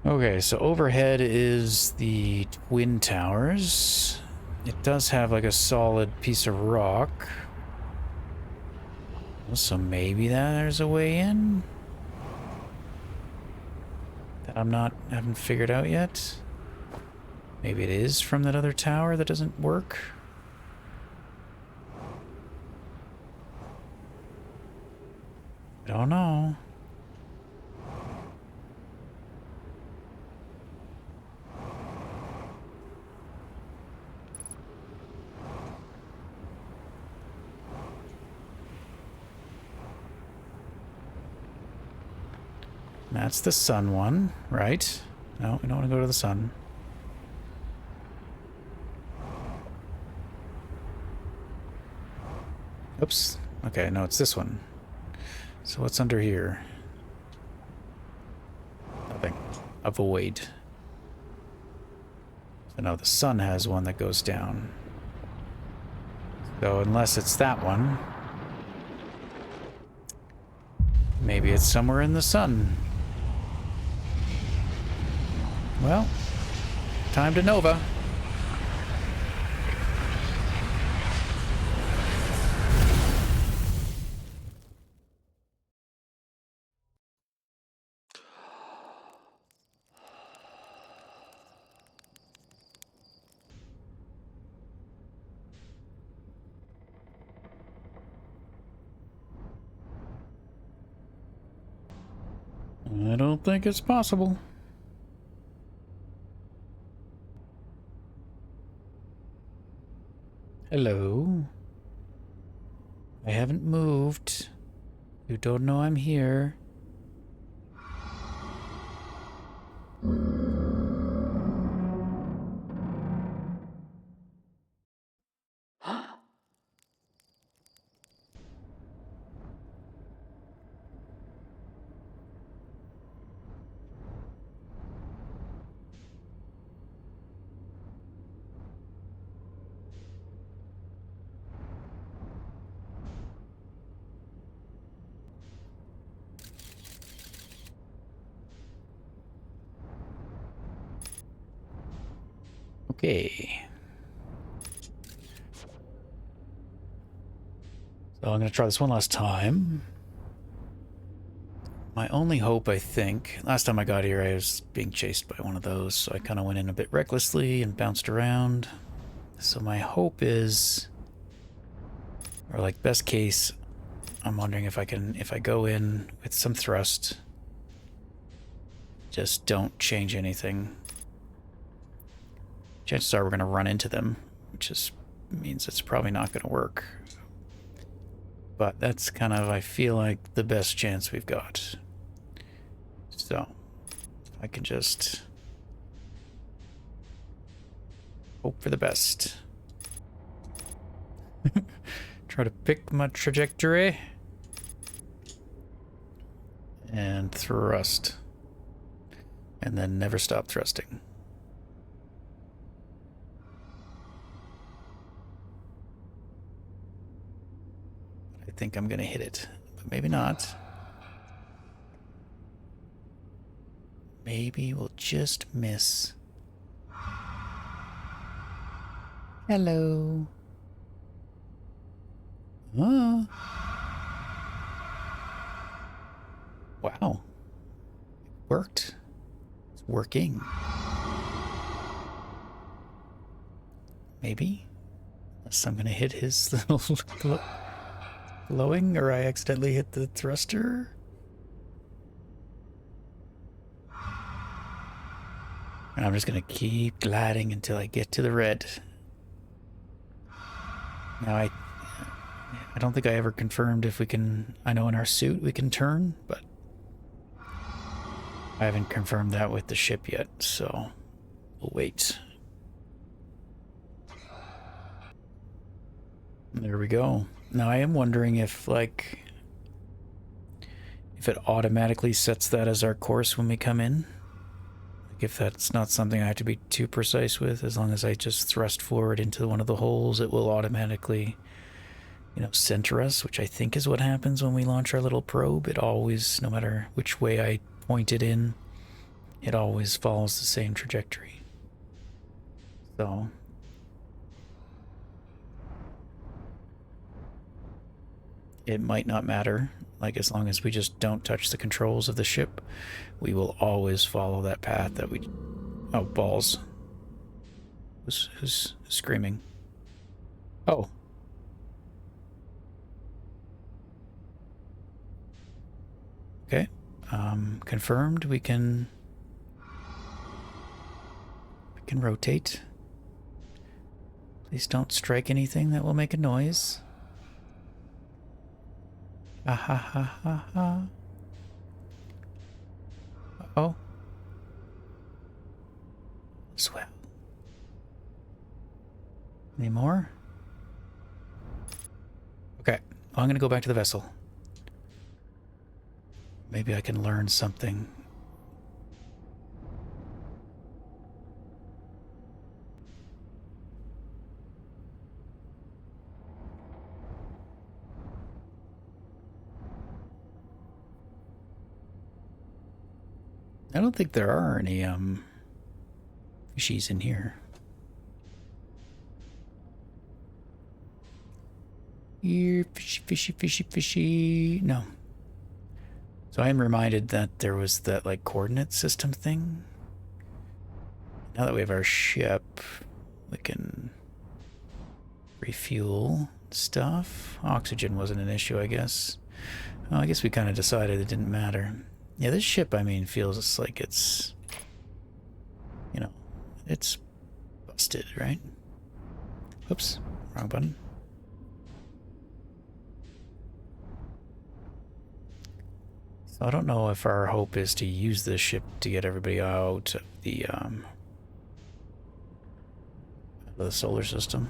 Okay, so overhead is the Twin Towers. It does have like a solid piece of rock. So maybe there's a way in that haven't figured out yet. Maybe it is from that other tower that doesn't work. I don't know. That's the sun one, right? No, we don't want to go to the sun. Oops. Okay, no, it's this one. So what's under here? Nothing. A void. But no, the sun has one that goes down. So unless it's that one, maybe it's somewhere in the sun. Well, time to Nova. I don't think it's possible. Hello. I haven't moved. You don't know I'm here. Okay. So I'm going to try this one last time. My only hope, I think, last time I got here I was being chased by one of those, so I kind of went in a bit recklessly and bounced around. So my hope is, or like best case, I'm wondering if I go in with some thrust, just don't change anything. Chances are we're going to run into them, which just means it's probably not going to work. But that's kind of, I feel like, the best chance we've got. So, I can just hope for the best. Try to pick my trajectory. And thrust. And then never stop thrusting. I think I'm gonna hit it, but maybe not. Maybe we'll just miss. Hello. Wow. It worked. It's working. Maybe. Unless I'm gonna hit his little glowing, or I accidentally hit the thruster. And I'm just gonna keep gliding until I get to the red. Now I don't think I ever confirmed if we can. I know in our suit we can turn, but I haven't confirmed that with the ship yet, so we'll wait. There we go. Now I am wondering if, like, if it automatically sets that as our course when we come in. Like, if that's not something I have to be too precise with, as long as I just thrust forward into one of the holes, it will automatically, you know, center us, which I think is what happens when we launch our little probe. It always, no matter which way I point it in, it always follows the same trajectory. So it might not matter. Like, as long as we just don't touch the controls of the ship, we will always follow that path that we... Oh, balls. Who's screaming? Oh. Okay. Confirmed. We can rotate. Please don't strike anything that will make a noise. Ah ha ha ha ha. Uh-oh. Swell. Any more? Okay. I'm gonna go back to the vessel. Maybe I can learn something. I don't think there are any fishies in here. Here, fishy, fishy, fishy, fishy. No. So I am reminded that there was that like coordinate system thing. Now that we have our ship, we can refuel stuff. Oxygen wasn't an issue, I guess. Well, I guess we kind of decided it didn't matter. Yeah, this ship, I mean, feels like it's, you know, it's busted, right? Oops, wrong button. So I don't know if our hope is to use this ship to get everybody out of the solar system.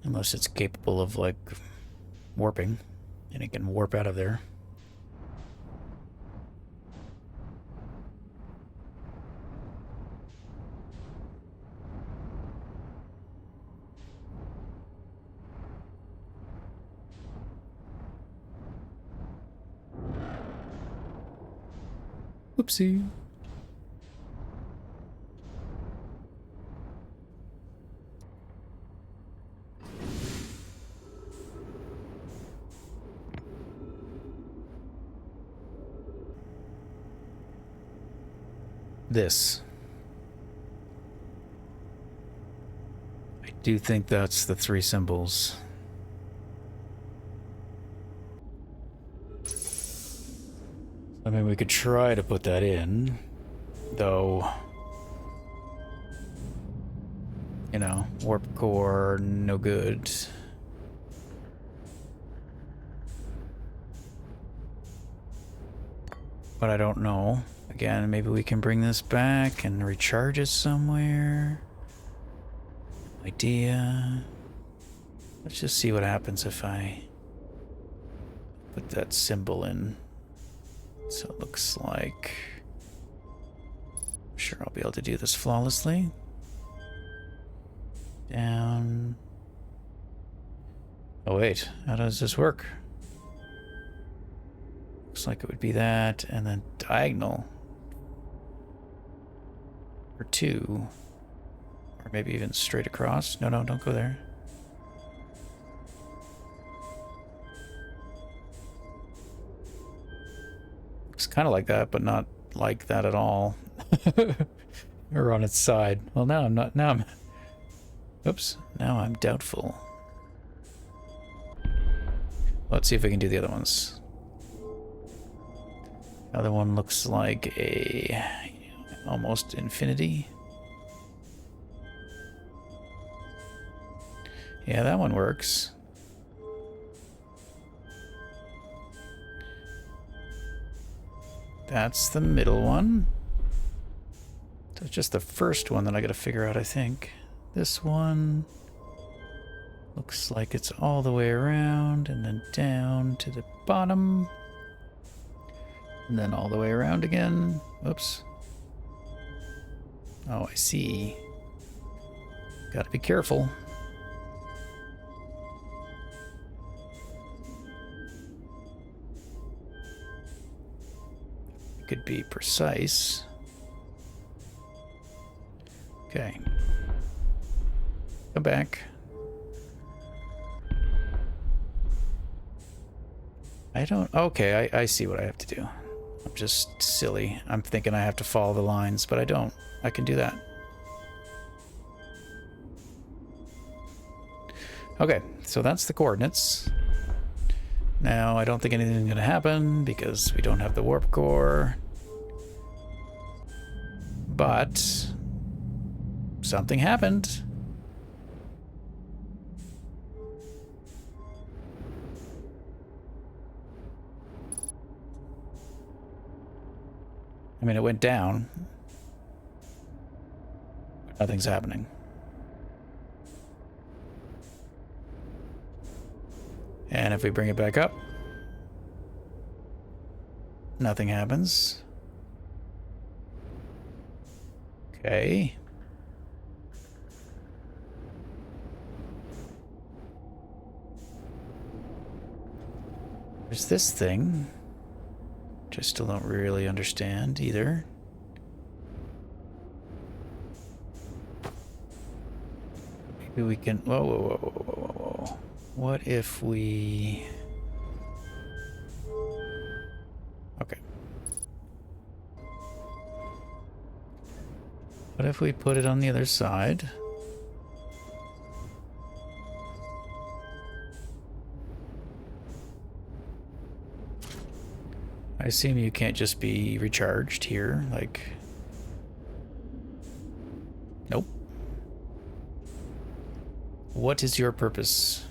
Unless it's capable of, like, warping, and it can warp out of there. Whoopsie. This. I do think that's the 3 symbols. I mean, we could try to put that in, though, you know, warp core, no good. But I don't know. Again, maybe we can bring this back and recharge it somewhere. Idea. Let's just see what happens if I put that symbol in. So it looks like... I'm sure I'll be able to do this flawlessly. Down. Oh wait, how does this work? Looks like it would be that, and then diagonal. Or 2. Or maybe even straight across. No, no, don't go there. Looks kind of like that, but not like that at all. Or on its side. Well, now I'm not. Now I'm. Oops. Now I'm doubtful. Let's see if we can do the other ones. Other one looks like a almost infinity. Yeah, that one works. That's the middle one. So it's just the first one that I gotta figure out, I think. This one looks like it's all the way around and then down to the bottom. And then all the way around again. Oops. Oh, I see. Gotta be careful. It could be precise. Okay. Come back. I don't... Okay, I see what I have to do. I'm just silly. I'm thinking I have to follow the lines, but I don't. I can do that. Okay, so that's the coordinates. Now, I don't think anything's going to happen because we don't have the warp core. But something happened. I mean, it went down. Nothing's happening. And if we bring it back up, Nothing happens. Okay. There's this thing, which I still don't really understand either. Maybe we can... Whoa, whoa, whoa, whoa, whoa, whoa, whoa. What if we... Okay. What if we put it on the other side? I assume you can't just be recharged here, like... Nope. What is your purpose?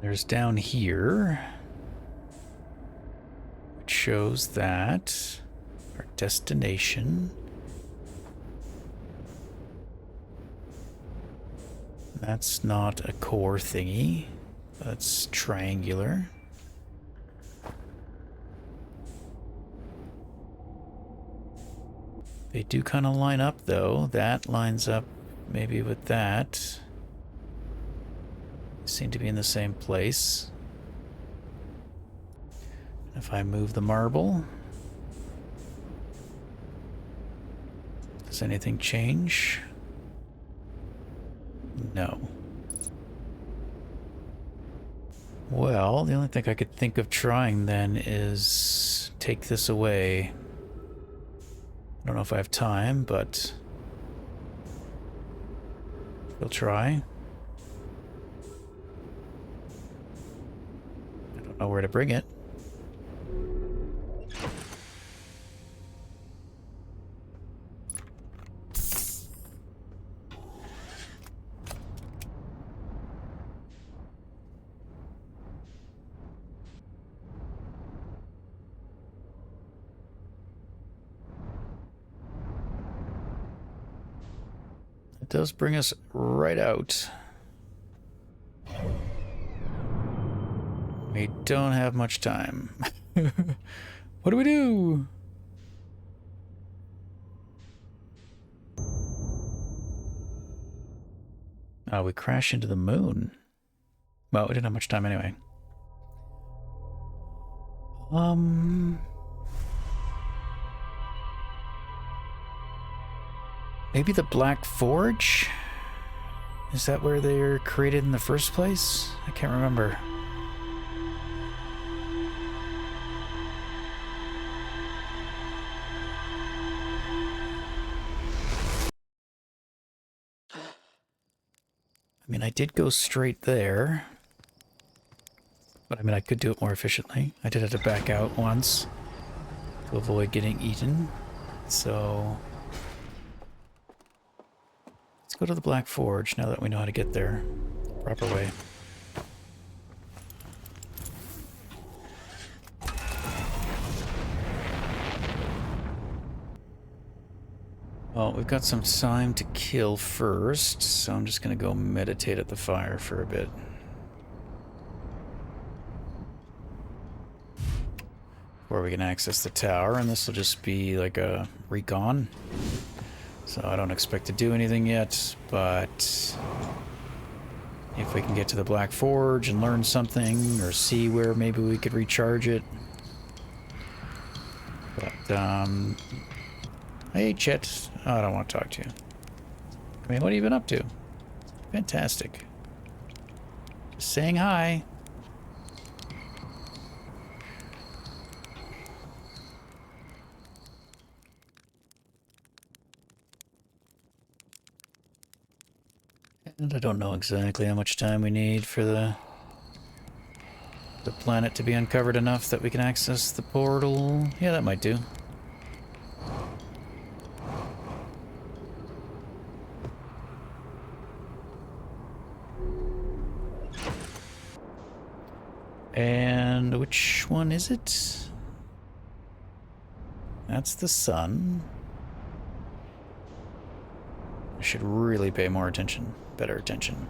There's down here, which shows that our destination... That's not a core thingy. That's triangular. They do kind of line up, though. That lines up maybe with that. They seem to be in the same place. If I move the marble, does anything change? No. Well, the only thing I could think of trying then is take this away. I don't know if I have time, but we'll try. I don't know where to bring it. Does bring us right out. We don't have much time. What do we do? Oh, we crash into the moon. Well, we didn't have much time anyway. Maybe the Black Forge? Is that where they were created in the first place? I can't remember. I mean, I did go straight there. But I mean, I could do it more efficiently. I did have to back out once to avoid getting eaten. So... let's go to the Black Forge now that we know how to get there the proper way. Well, we've got some time to kill first, so I'm just gonna go meditate at the fire for a bit. Before we can access the tower, and this will just be like a recon. So I don't expect to do anything yet, but if we can get to the Black Forge and learn something, or see where maybe we could recharge it. But, hey, Chet. Oh, I don't want to talk to you. I mean, what have you been up to? Fantastic. Just saying hi. And I don't know exactly how much time we need for the planet to be uncovered enough that we can access the portal. Yeah, that might do. And which one is it? That's the sun. I should really pay more attention, better attention.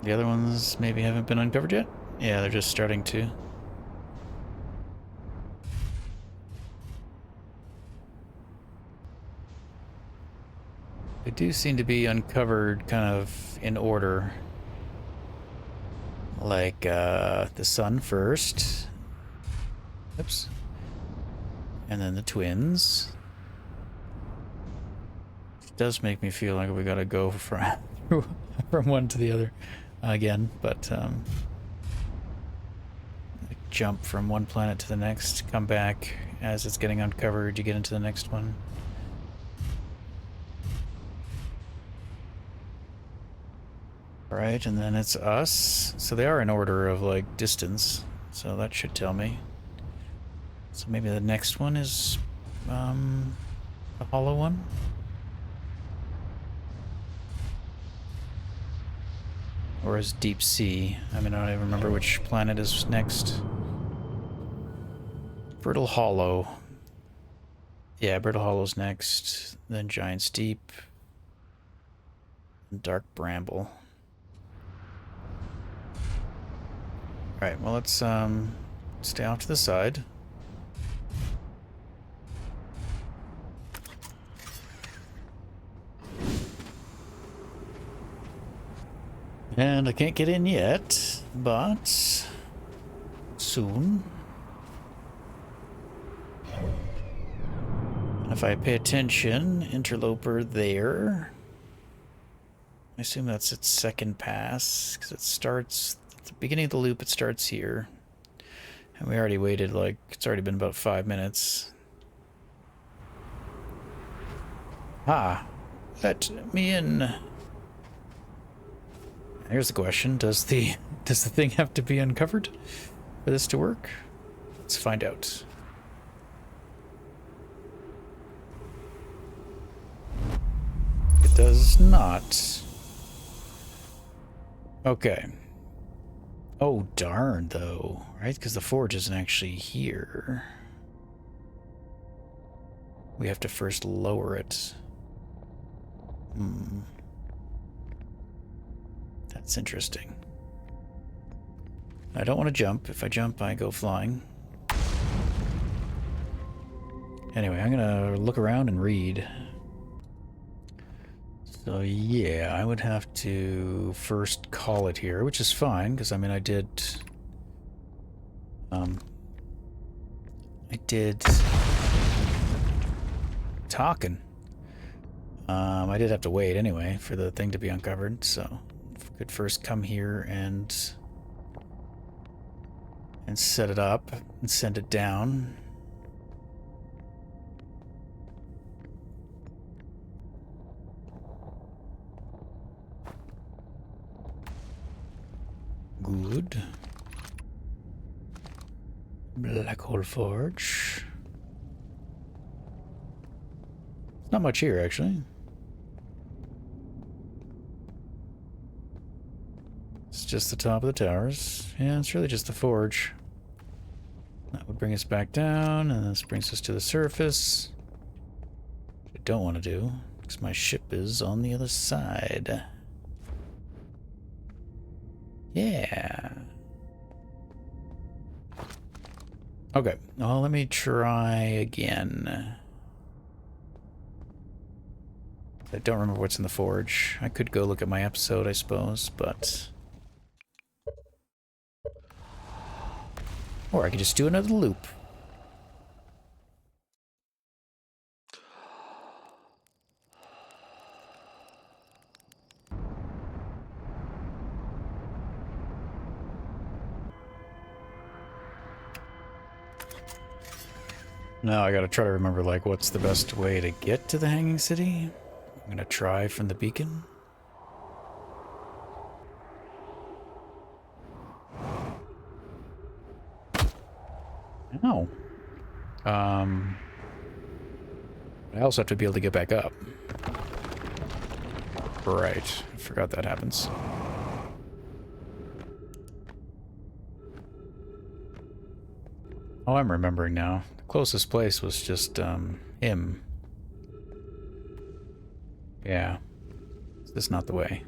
the other ones maybe haven't been uncovered yet? Yeah, they're just starting to. They do seem to be uncovered kind of in order. Like, the sun first. Oops. And then the twins. It does make me feel like we gotta go from one to the other again, but jump from one planet to the next, come back as it's getting uncovered, you get into the next one. Right, and then it's us. So they are in order of, like, distance. So that should tell me. So maybe the next one is, the hollow one? Or is Deep Sea? I mean, I don't even remember which planet is next. Brittle Hollow. Yeah, Brittle Hollow's next. Then Giant's Deep. And Dark Bramble. Alright, well, let's stay off to the side. And I can't get in yet, but soon. And if I pay attention, interloper there. I assume that's its second pass, because it starts at the beginning of the loop, it starts here. And we already waited, like, it's already been about 5 minutes. Ah, let me in. Here's the question, does the thing have to be uncovered for this to work? Let's find out. It does not. Okay. Oh, darn, though, right? Because the forge isn't actually here. We have to first lower it. That's interesting. I don't want to jump. If I jump, I go flying. Anyway, I'm gonna look around and read. So yeah, I would have to first call it here, which is fine, because I mean I did talking. I did have to wait anyway for the thing to be uncovered, so if we could first come here and set it up and send it down. Good. Black Hole Forge. Not much here, actually. It's just the top of the towers. Yeah, it's really just the forge. That would bring us back down, and this brings us to the surface. Which I don't want to do, because my ship is on the other side. Yeah. Okay, well, let me try again. I don't remember what's in the forge. I could go look at my episode, I suppose, but... Or I could just do another loop. Now I gotta try to remember, like, what's the best way to get to the Hanging City? I'm gonna try from the beacon. Oh. I also have to be able to get back up. Right. I forgot that happens. Oh, I'm remembering now. The closest place was just, him. Yeah. Is this not the way?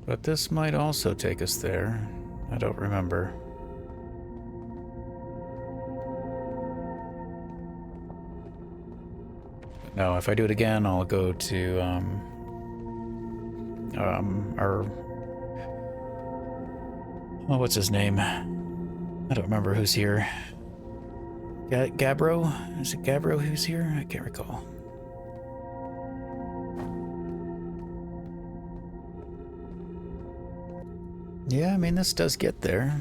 But this might also take us there. I don't remember. No, if I do it again, I'll go to, oh, what's his name? I don't remember who's here. Gabbro? Is it Gabbro who's here? I can't recall. Yeah, I mean, this does get there.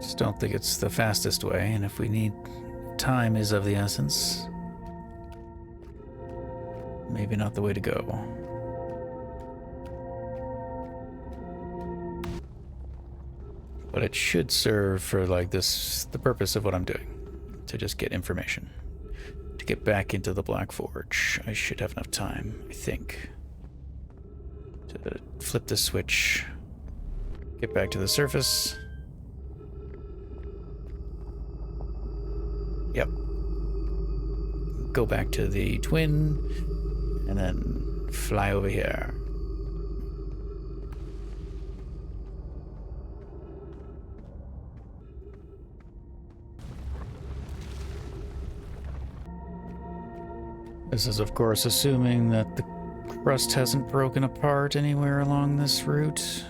Just don't think it's the fastest way, and if we need... time is of the essence. Maybe not the way to go. But it should serve for, like, this... the purpose of what I'm doing. To just get information. To get back into the Black Forge. I should have enough time, I think. To flip the switch. Get back to the surface. Yep. Go back to the twin, and then fly over here. This is, of course, assuming that the crust hasn't broken apart anywhere along this route,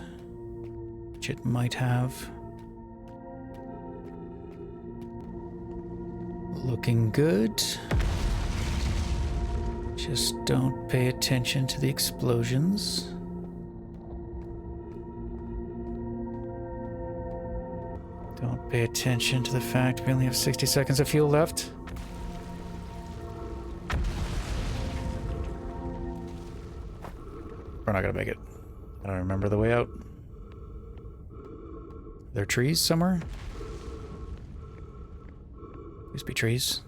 which it might have. Looking good. Just don't pay attention to the explosions. Don't pay attention to the fact we only have 60 seconds of fuel left. We're not gonna make it. I don't remember the way out. Are there trees somewhere? Used to be trees.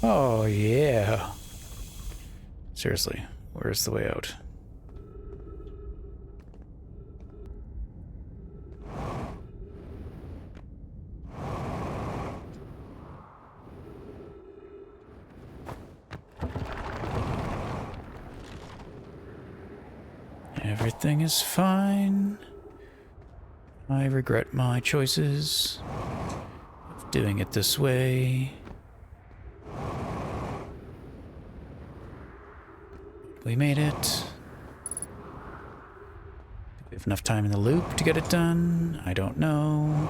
Oh, yeah. Seriously, where's the way out? Everything is fine. I regret my choices of doing it this way. We made it. Do we have enough time in the loop to get it done? I don't know.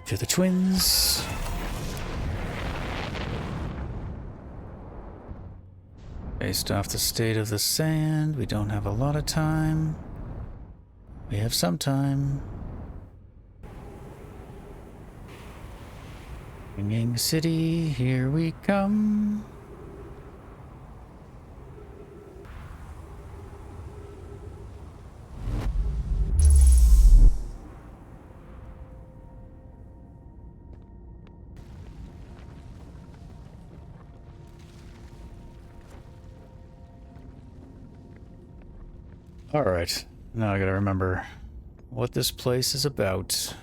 To the twins. Based off the state of the sand, we don't have a lot of time. We have some time. Ringing City, here we come. All right, now I gotta remember what this place is about.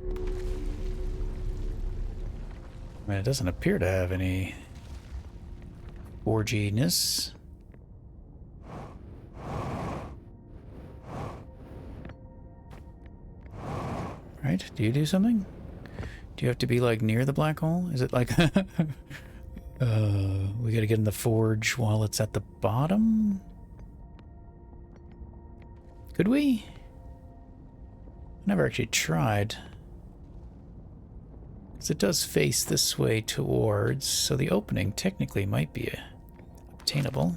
I mean, it doesn't appear to have any orginess. Right? Do you do something? Do you have to be, like, near the black hole? Is it like... we gotta get in the forge while it's at the bottom? Could we? Never actually tried. Because it does face this way towards, so the opening technically might be obtainable.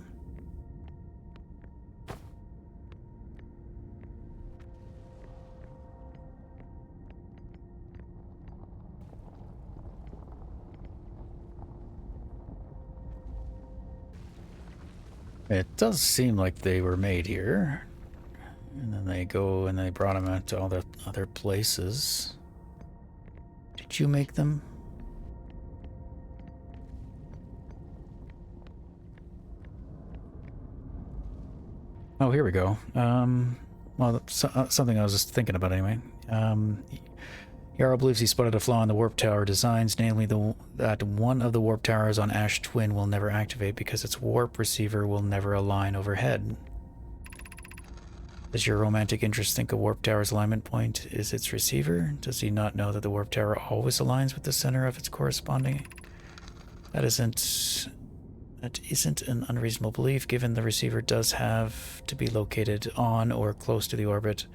It does seem like they were made here. And then they go and they brought them out to all the other places. Did you make them? Oh, here we go. Well, that's something I was just thinking about anyway. Yarrow believes he spotted a flaw in the warp tower designs, namely that one of the warp towers on Ash Twin will never activate because its warp receiver will never align overhead. Does your romantic interest think a warp tower's alignment point is its receiver? Does he not know that the warp tower always aligns with the center of its corresponding? That isn't an unreasonable belief, given the receiver does have to be located on or close to the orbit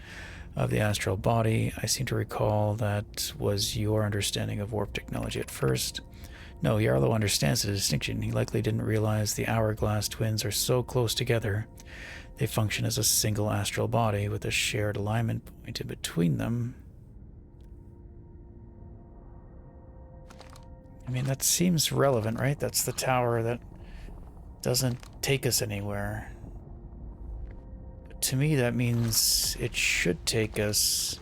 of the astral body. I seem to recall that was your understanding of warp technology at first. No, Yarlow understands the distinction. He likely didn't realize the hourglass twins are so close together. They function as a single astral body with a shared alignment point in between them. I mean, that seems relevant, right? That's the tower that doesn't take us anywhere. But to me, that means it should take us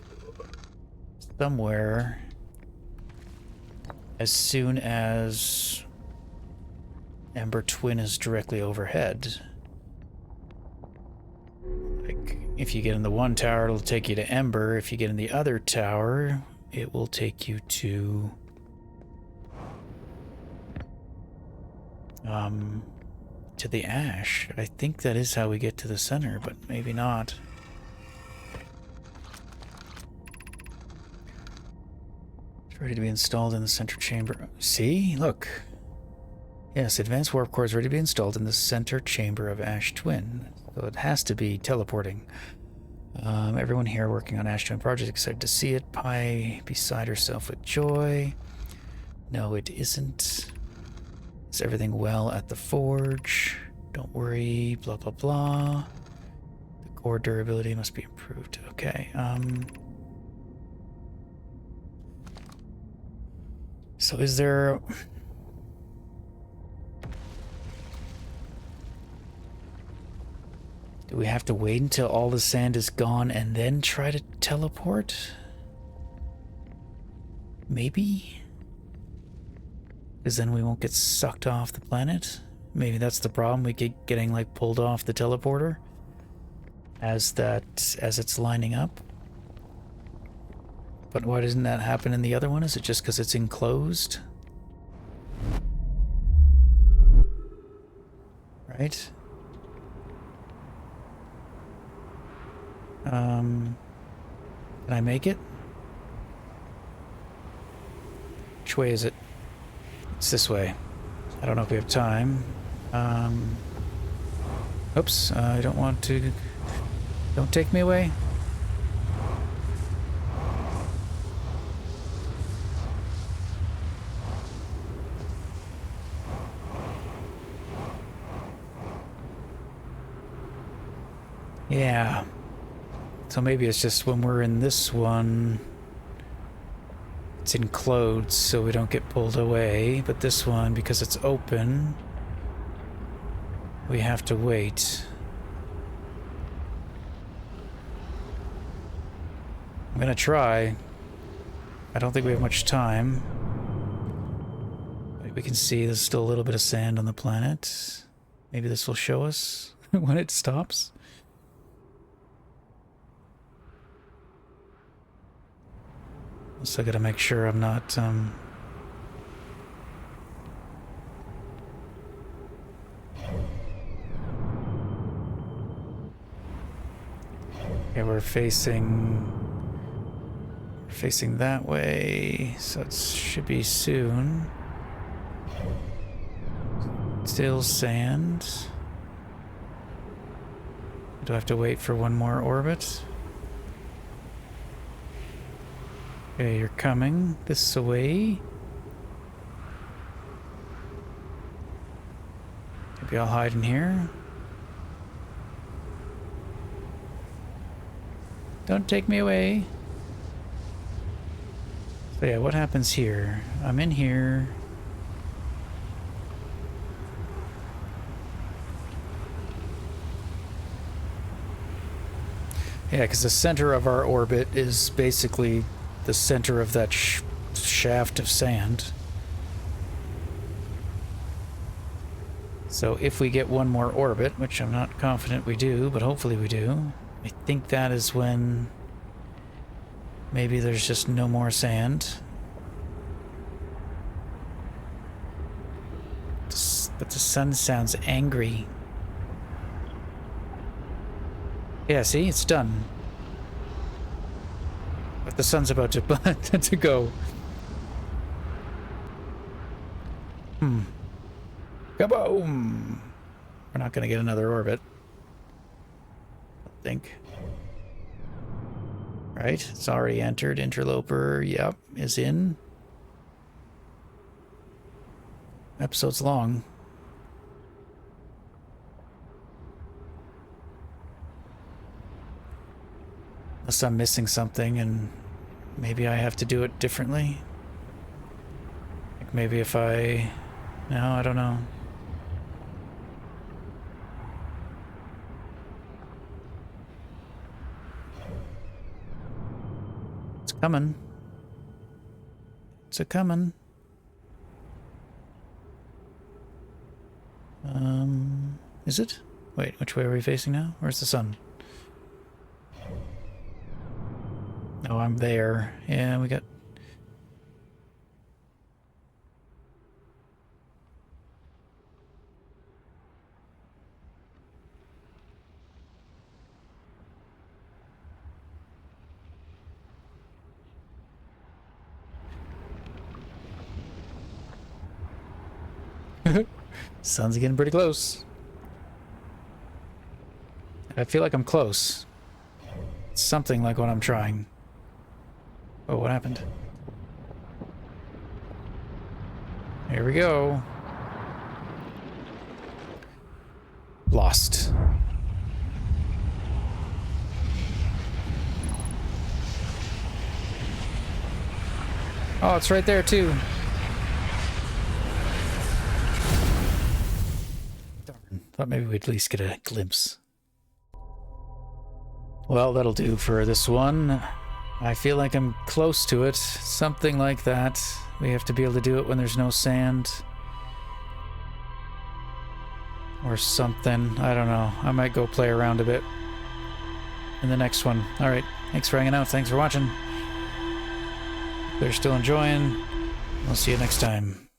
somewhere as soon as Ember Twin is directly overhead. Like, if you get in the one tower, it'll take you to Ember. If you get in the other tower, it will take you to the Ash. I think that is how we get to the center, but maybe not. It's ready to be installed in the center chamber. See? Look. Yes, advanced warp core is ready to be installed in the center chamber of Ash Twin. So it has to be teleporting. Everyone here working on Ash Twin project is excited to see it. Pi beside herself with joy. No, it isn't. Is everything well at the forge? Don't worry, blah, blah, blah. The core durability must be improved. Okay, so is there... Do we have to wait until all the sand is gone and then try to teleport? Maybe? Because then we won't get sucked off the planet. Maybe that's the problem. We keep getting like pulled off the teleporter as it's lining up. But why doesn't that happen in the other one? Is it just because it's enclosed? Right? Can I make it? Which way is it? It's this way. I don't know if we have time. Oops, I don't want to... Don't take me away. Yeah. So maybe it's just when we're in this one... It's enclosed, so we don't get pulled away, but this one, because it's open, we have to wait. I'm gonna try. I don't think we have much time. Like we can see there's still a little bit of sand on the planet. Maybe this will show us when it stops. So I gotta make sure I'm not, Okay, we're facing that way, so it should be soon. Still sand. Do I have to wait for one more orbit? Okay, you're coming this way. Maybe I'll hide in here. Don't take me away. So yeah, what happens here? I'm in here. Yeah, because the center of our orbit is basically the center of that shaft of sand. So if we get one more orbit, which I'm not confident we do, but hopefully we do, I think that is when maybe there's just no more sand. But the sun sounds angry. Yeah, see? It's done. But the sun's about to to go. Kaboom! We're not going to get another orbit. I think. Right? It's already entered. Interloper, yep, is in. Episode's long. Unless I'm missing something and maybe I have to do it differently. Like maybe if I... No, I don't know. It's coming. It's a-coming. Is it? Wait, which way are we facing now? Where's the sun? Oh, I'm there. Yeah, we got... Sun's getting pretty close. I feel like I'm close. It's something like what I'm trying. Oh, what happened? Here we go. Lost. Oh, it's right there too. Darn. Thought maybe we'd at least get a glimpse. Well, that'll do for this one. I feel like I'm close to it. Something like that. We have to be able to do it when there's no sand. Or something. I don't know. I might go play around a bit in the next one. Alright. Thanks for hanging out. Thanks for watching. If you're still enjoying, I'll see you next time.